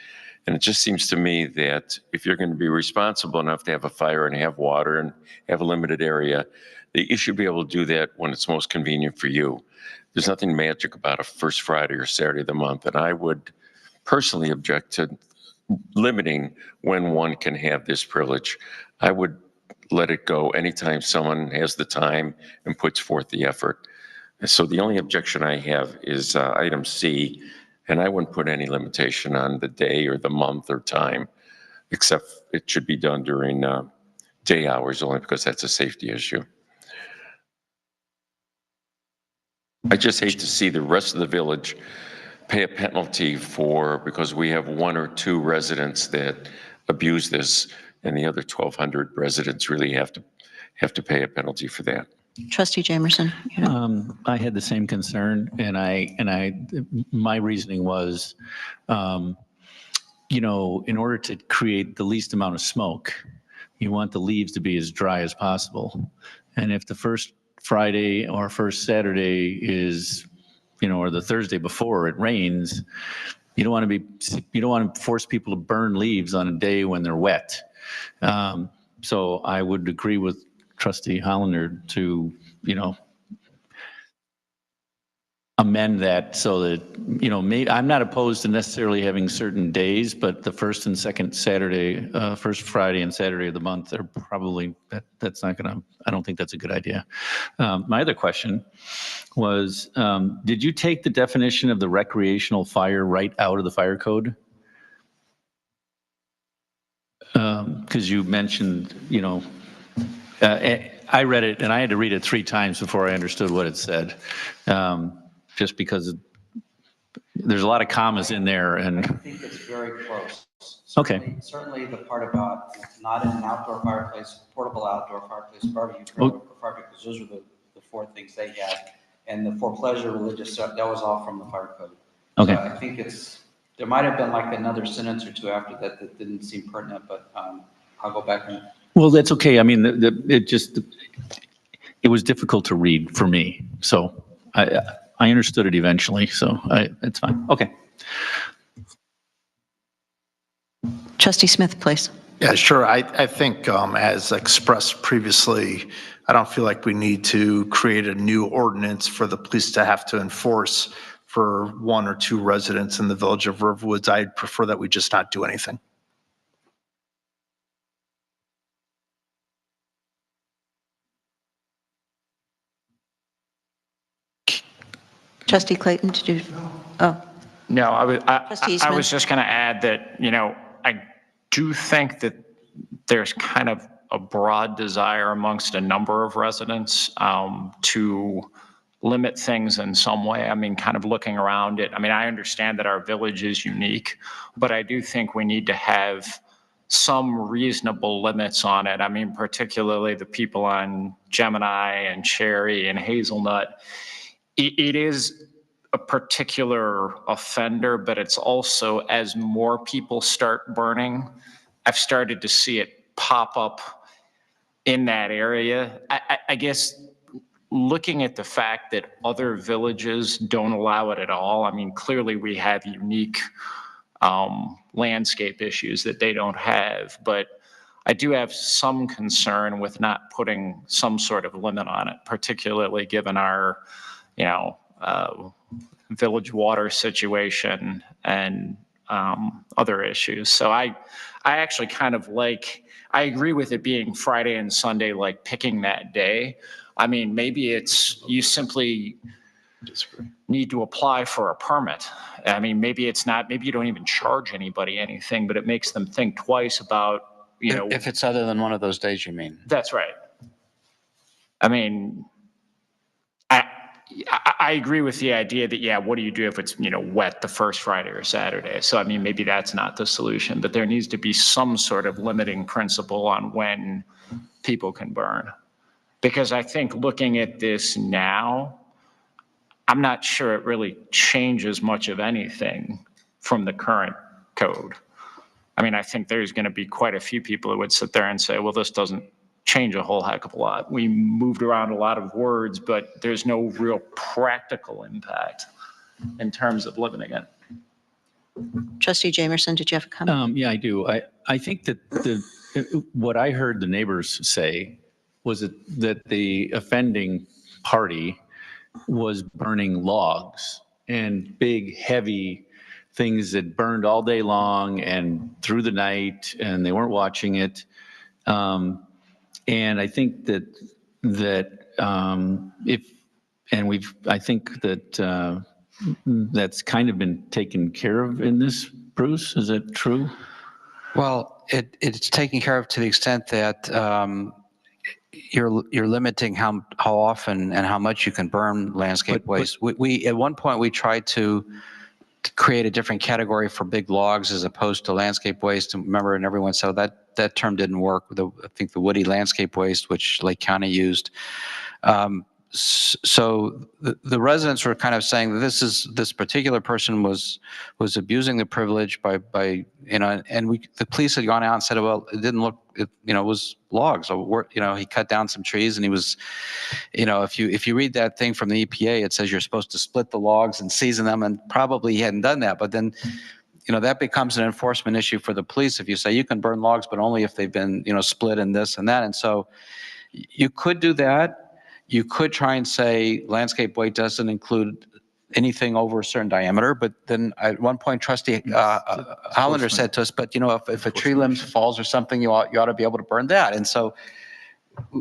And it just seems to me that if you're going to be responsible enough to have a fire and have water and have a limited area, that you should be able to do that when it's most convenient for you. There's nothing magic about a first Friday or Saturday of the month. And I would personally object to limiting when one can have this privilege. I would let it go anytime someone has the time and puts forth the effort. And so the only objection I have is item C, and I wouldn't put any limitation on the day or the month or time, except it should be done during day hours only because that's a safety issue. I just hate to see the rest of the village pay a penalty because we have 1 or 2 residents that abuse this, and the other 1,200 residents really have to pay a penalty for that. Trustee Jamerson. I had the same concern, and my reasoning was, you know, in order to create the least amount of smoke, you want the leaves to be as dry as possible. And if the first Friday or first Saturday is, you know, or the Thursday before it rains, you don't want to force people to burn leaves on a day when they're wet. So I would agree with Trustee Hollander to, you know, amend that so that, you know, I'm not opposed to necessarily having certain days, but the first and second Saturday, first Friday and Saturday of the month are probably, that's not gonna, I don't think that's a good idea. My other question was, did you take the definition of the recreational fire right out of the fire code? Because you mentioned, you know, I read it, and I had to read it 3 times before I understood what it said, just because there's a lot of commas in there, I and, think it's very close. okay. Certainly the part about not in an outdoor fireplace, portable outdoor fireplace, barbecue Oh. grill, or fire pit, because those are the 4 things they had. And the for pleasure religious stuff, that was all from the fire code. Okay. So I think there might have been like another sentence or 2 after that that didn't seem pertinent, but I'll go back and. Well, that's okay. I mean, it was difficult to read for me, so I understood it eventually, so it's fine. Okay. Trustee Smith, please. Yeah, sure. I think as expressed previously, I don't feel like we need to create a new ordinance for the police to have to enforce for 1 or 2 residents in the village of Riverwoods. I'd prefer that we just not do anything. Trustee Clayton, did you? Oh, No, Trustee I was Smith? just going to add that, I do think that there's kind of a broad desire amongst a number of residents to limit things in some way. I mean, kind of looking around it. I mean, I understand that our village is unique, but I do think we need to have some reasonable limits on it. I mean, particularly the people on Gemini and Cherry and Hazelnut. It is a particular offender, but it's also, as more people start burning, I've started to see it pop up in that area. I guess looking at the fact that other villages don't allow it at all, I mean, clearly we have unique landscape issues that they don't have, but I do have some concern with not putting some sort of limit on it, particularly given our, village water situation and other issues. So I actually kind of I agree with it being Friday and Sunday, like picking that day. I mean, maybe it's, you simply need to apply for a permit. I mean, maybe it's not, maybe you don't even charge anybody anything, but it makes them think twice about, If it's other than one of those days, you mean? That's right. I mean, I agree with the idea that, yeah, what do you do if it's, wet the first Friday or Saturday? So, I mean, maybe that's not the solution, but there needs to be some sort of limiting principle on when people can burn. Because I think looking at this now, I'm not sure it really changes much of anything from the current code. I mean, I think there's going to be quite a few people who would sit there and say, well, this doesn't change a whole heck of a lot. We moved around a lot of words, but there's no real practical impact in terms of limiting it. Trustee Jamerson, did you have a comment? Yeah, I do. I think that what I heard the neighbors say was that the offending party was burning logs and big, heavy things that burned all day long and through the night, and they weren't watching it. And I think that I think that that's kind of been taken care of in this, Bruce. Is that true? Well, it's taken care of to the extent that you're limiting how often and how much you can burn landscape waste. We at one point we tried to create a different category for big logs as opposed to landscape waste. And remember, and everyone said that term didn't work. I think the woody landscape waste, which Lake County used. So the residents were kind of saying that this particular person was abusing the privilege by and the police had gone out and said, well, it didn't look, it was logs. So he cut down some trees and he was, if you read that thing from the EPA, it says you're supposed to split the logs and season them, and probably he hadn't done that. But then, that becomes an enforcement issue for the police if you say you can burn logs, but only if they've been, split and this and that. And so you could do that. You could try and say landscape weight doesn't include anything over a certain diameter, but then at one point, Trustee Hollander said to us, but if a tree limb falls or something, you ought to be able to burn that. And so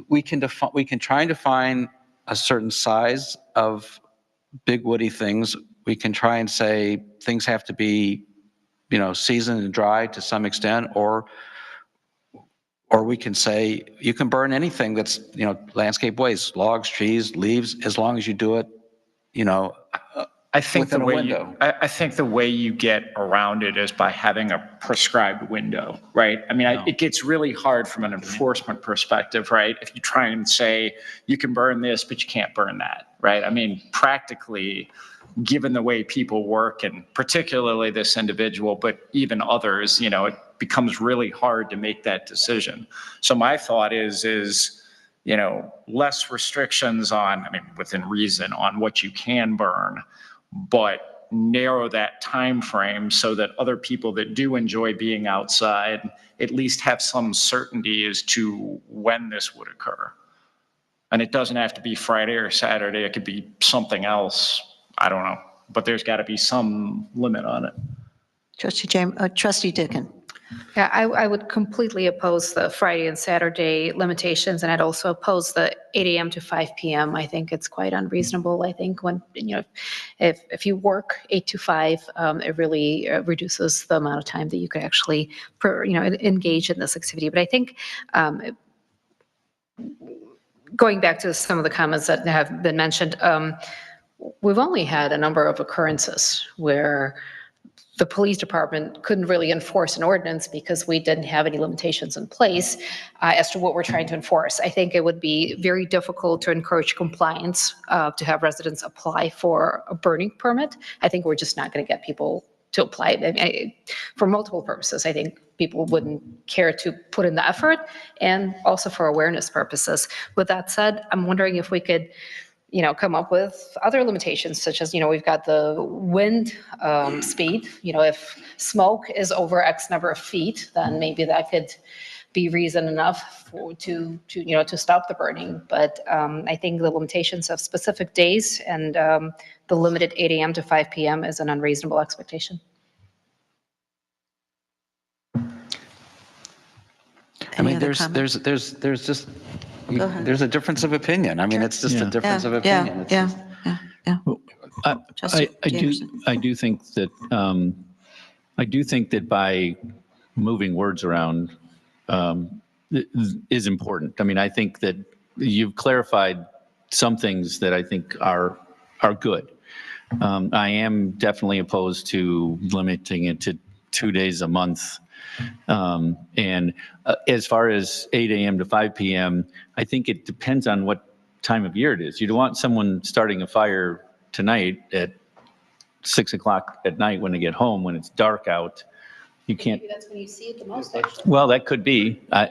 we can try and define a certain size of big woody things. We can try and say things have to be, seasoned and dry to some extent, or Or we can say, you can burn anything that's, landscape waste, logs, trees, leaves, as long as you do it, I think within a window. I think the way you get around it is by having a prescribed window, right? I mean, it gets really hard from an enforcement perspective, right? If you try and say you can burn this, but you can't burn that, right? I mean, practically, given the way people work, and particularly this individual, but even others, it becomes really hard to make that decision. So my thought is less restrictions on, within reason, on what you can burn, but narrow that time frame so that other people that do enjoy being outside at least have some certainty as to when this would occur. And it doesn't have to be Friday or Saturday. It could be something else. I don't know, but there's got to be some limit on it. Trustee Dickon. Yeah, I would completely oppose the Friday and Saturday limitations, and I'd also oppose the 8 a.m. to 5 p.m. I think it's quite unreasonable. I think when, if you work 8 to 5, it really reduces the amount of time that you could actually, engage in this activity. But I think going back to some of the comments that have been mentioned, we've only had a number of occurrences where the police department couldn't really enforce an ordinance because we didn't have any limitations in place as to what we're trying to enforce. I think it would be very difficult to encourage compliance to have residents apply for a burning permit. I think we're just not going to get people to apply for multiple purposes. I think people wouldn't care to put in the effort, and also for awareness purposes. With that said, I'm wondering if we could come up with other limitations, such as, we've got the wind speed. If smoke is over X number of feet, then maybe that could be reason enough to stop the burning. But I think the limitations of specific days and the limited 8 a.m. to 5 p.m. is an unreasonable expectation. There's just, there's a difference of opinion. It's just a difference of opinion. I do think that by moving words around is important. I think that you've clarified some things that I think are good. I am definitely opposed to limiting it to 2 days a month. And as far as 8 a.m. to 5 p.m., I think it depends on what time of year it is. You'd want someone starting a fire tonight at 6 o'clock at night when they get home, when it's dark out. You can't. Maybe that's when you see it the most, actually. Well, that could be, I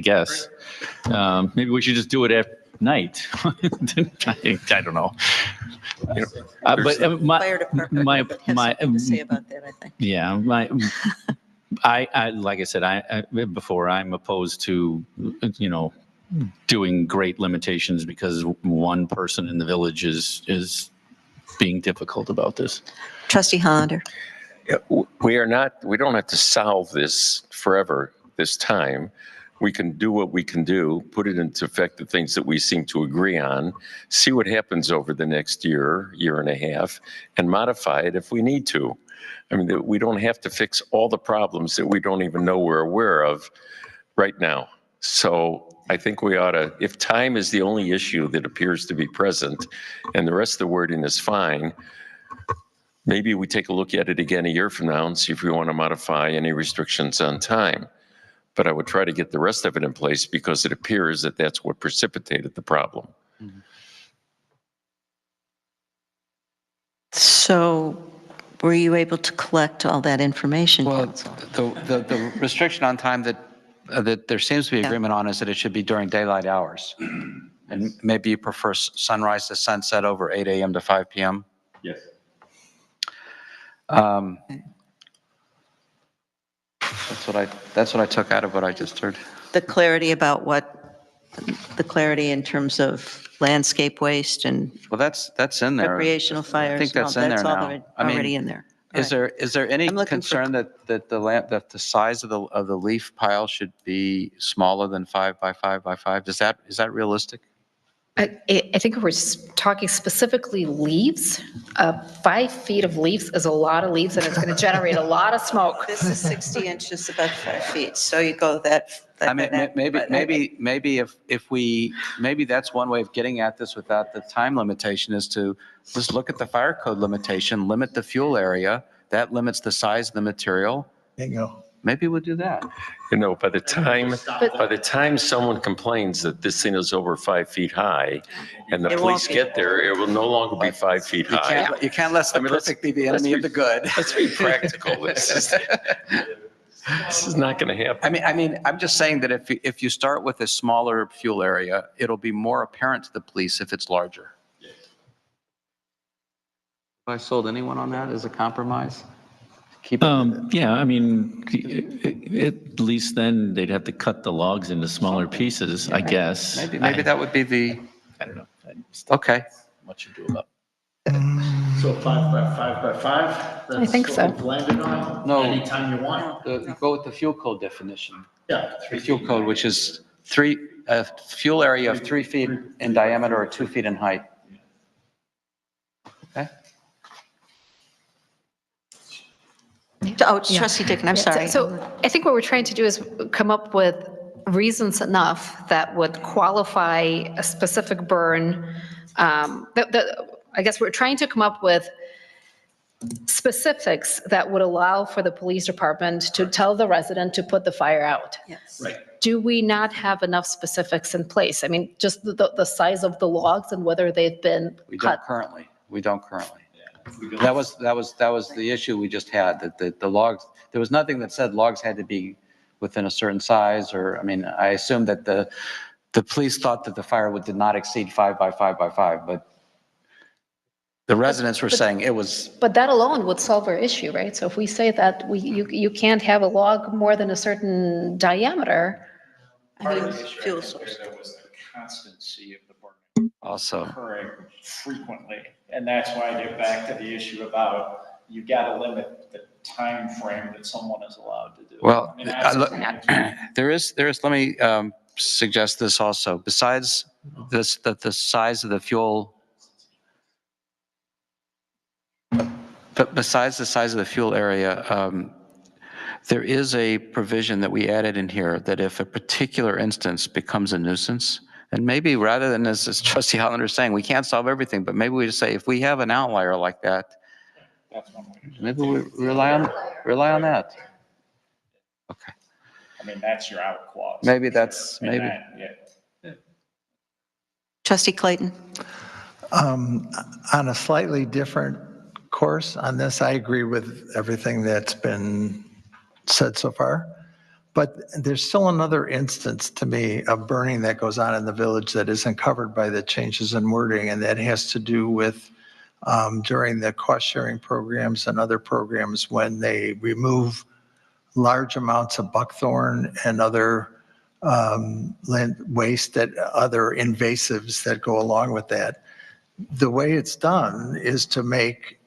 guess. Maybe we should just do it at night. I don't know. But Fire department has something to say about that, I think. Yeah, I like I said, before, I'm opposed to, doing great limitations because one person in the village is being difficult about this. Trustee Hollander. We don't have to solve this forever this time. We can do what we can do, put it into effect, the things that we seem to agree on, see what happens over the next year and a half, and modify it if we need to. We don't have to fix all the problems that we don't even know we're aware of right now. So I think we ought to, if time is the only issue that appears to be present and the rest of the wording is fine, maybe we take a look at it again a year from now and see if we want to modify any restrictions on time. But I would try to get the rest of it in place because it appears that that's what precipitated the problem. So were you able to collect all that information? Well, the restriction on time that there seems to be agreement on is that it should be during daylight hours. And maybe you prefer sunrise to sunset over 8 a.m. to 5 p.m.? Yes. That's what I took out of what I just heard. The clarity about the clarity in terms of landscape waste and well, that's in there. Recreational fires. I think that's in there now. Already in there. Is there any concern that the size of the leaf pile should be smaller than 5 by 5 by 5? Is that realistic? I think we're talking specifically leaves. 5 feet of leaves is a lot of leaves, and it's going to generate a lot of smoke. This is 60 inches above 5 feet, so you go that. I mean, maybe if we, maybe that's one way of getting at this without the time limitation is to just look at the fire code limitation, limit the fuel area. That limits the size of the material. Bingo. Maybe we'll do that. You know, by the time someone complains that this thing is over 5 feet high and the It police won't be. get there, it will no longer be 5 feet high. You can't let the perfect be the enemy of the good. Let's be practical. This is not going to happen. I mean, I'm just saying that if you start with a smaller fuel area, it'll be more apparent to the police if it's larger. Have I sold anyone on that as a compromise? Keep it. Yeah, I mean, at least then they'd have to cut the logs into smaller pieces, I guess. Maybe that would be the. I don't know. Okay. What you do about. So 5 by 5? I think so. Landed on? No. Anytime you want? Go with the fuel code definition. Yeah. The fuel code, which is fuel area of 3 feet in diameter or 2 feet in height. Okay. Oh, it's Trustee Dickon, I'm sorry. So I think what we're trying to do is come up with reasons enough that would qualify a specific burn. I guess we're trying to come up with specifics that would allow for the police department to tell the resident to put the fire out. Yes. Right. Do we not have enough specifics in place? I mean, just the size of the logs and whether they've been We cut. don't currently. We don't currently. That was the issue we just had, that the logs, there was nothing that said logs had to be within a certain size, or, I mean, I assume that the police thought that the firewood did not exceed 5 by 5 by 5, but the residents were saying it was. But that alone would solve our issue, right? So if we say that you can't have a log more than a certain diameter. I mean, fuel source. There was the constancy of the burning Also. occurring frequently. And that's why I get back to the issue about you got to limit the time frame that someone is allowed to do. Well, I mean, that's- there is, let me suggest this also. Besides this, that the size of the fuel, but besides the size of the fuel area, there is a provision that we added in here that if a particular instance becomes a nuisance, and maybe rather than, as Trustee Hollander is saying, we can't solve everything, but maybe we just say, if we have an outlier like that, That's one way to do it. maybe we rely on that. Okay. I mean, that's your out clause. Maybe that's, And maybe. yeah. Trustee Clayton? On a slightly different course on this, I agree with everything that's been said so far. But there's still another instance to me of burning that goes on in the village that isn't covered by the changes in wording, and that has to do with during the cost sharing programs and other programs when they remove large amounts of buckthorn and other land waste, that other invasives that go along with that. The way it's done is to make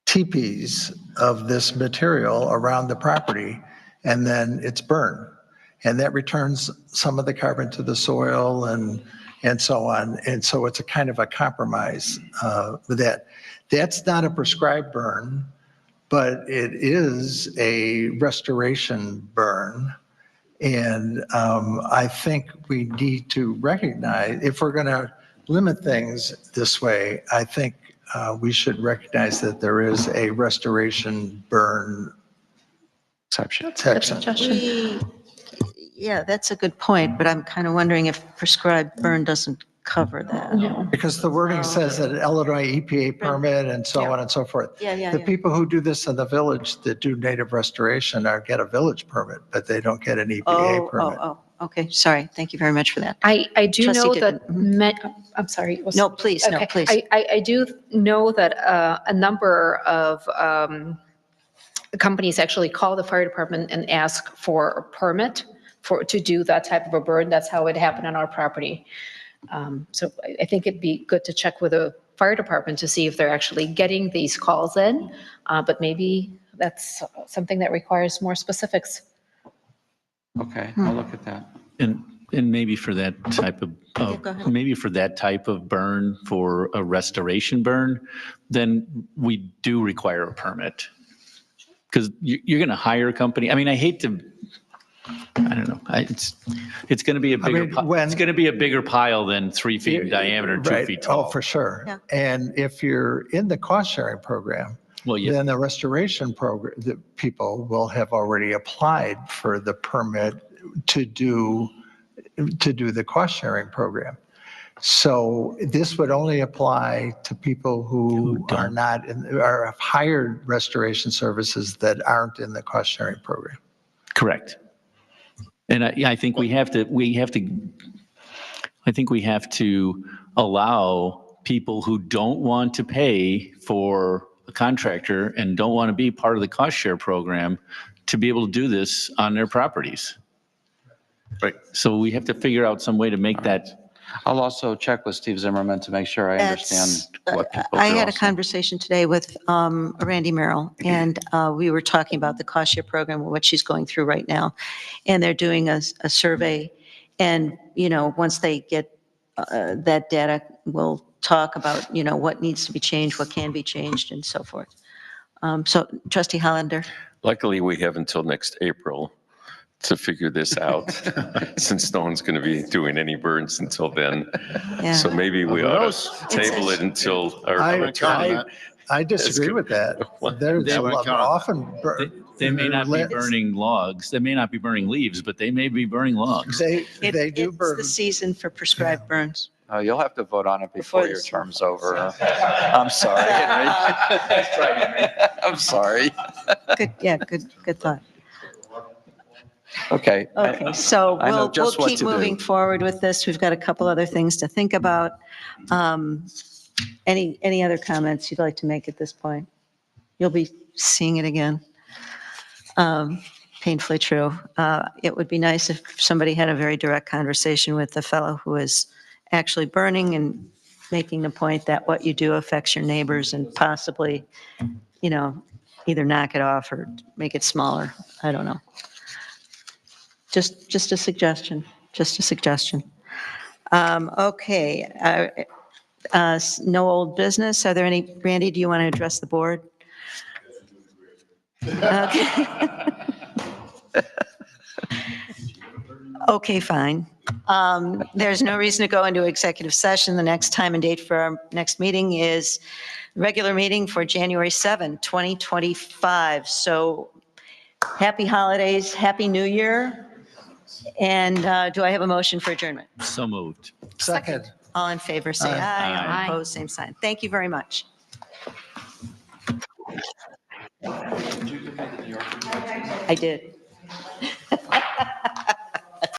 teepees of this material around the property, and then it's burned. And that returns some of the carbon to the soil and so on. And so it's a kind of a compromise with that. That's not a prescribed burn, but it is a restoration burn. And I think we need to recognize, if we're going to limit things this way, I think we should recognize that there is a restoration burn exception. Yeah, that's a good point, but I'm kind of wondering if prescribed burn doesn't cover that. Because the wording says that an Illinois EPA permit and so on and so forth. Yeah. The people who do this in the village that do native restoration get a village permit, but they don't get an EPA permit. Okay, sorry. Thank you very much for that. I do Trustee know Dickon. that, I'm sorry. No, please, no, Okay. please. I do know that a number of companies actually call the fire department and ask for a permit to do that type of a burn. That's how it happened on our property. So I think it'd be good to check with the fire department to see if they're actually getting these calls in, but maybe that's something that requires more specifics. Okay, I'll look at that. And And maybe for that type of, go ahead. maybe for that type of burn, for a restoration burn, then we do require a permit. Because you're going to hire a company. I mean, I hate to, I don't know. It's going to be a bigger, it's going to be a bigger pile than 3 feet in diameter, 2 Right. feet tall. Oh, for sure. And if you're in the cost sharing program, Well, yeah. then the restoration program, the people will have already applied for the permit to do the cost sharing program. So this would only apply to people who are not or have hired restoration services that aren't in the cost sharing program. Correct. And I think we have to, I think we have to allow people who don't want to pay for a contractor and don't want to be part of the cost share program to be able to do this on their properties. Right. So we have to figure out some way to make that. I'll also check with Steve Zimmerman to make sure I understand what people do. I had a also. conversation today with Randy Merrill, and we were talking about the cost share program, what she's going through right now. And they're doing a survey, and, once they get that data, we'll talk about, what needs to be changed, what can be changed, and so forth. So Trustee Hollander? Luckily, we have until next April to figure this out, since no one's going to be doing any burns until then. Yeah. So maybe we ought to table it until our attorney. I disagree with that. There's often. They may not be burning logs. They may not be burning leaves, but they may be burning logs. They do burn. It's the season for prescribed burns. You'll have to vote on it before your term's over. I'm sorry, Henry. I'm sorry. Good, yeah, good thought. Okay. Okay, so I know we'll just what keep to do. moving forward with this. We've got a couple other things to think about. Any other comments you'd like to make at this point? You'll be seeing it again. Painfully true. It would be nice if somebody had a very direct conversation with the fellow who is actually burning and making the point that what you do affects your neighbors and possibly, either knock it off or make it smaller. I don't know. Just a suggestion, Okay. No old business. Are there any, Randy, do you want to address the board? Okay. Okay, fine. There's no reason to go into executive session. The next time and date for our next meeting is regular meeting for January 7, 2025. So happy holidays, happy new year. And do I have a motion for adjournment? So moved. Second. All in favor, say aye. All Aye. opposed, same sign. Thank you very much. I did.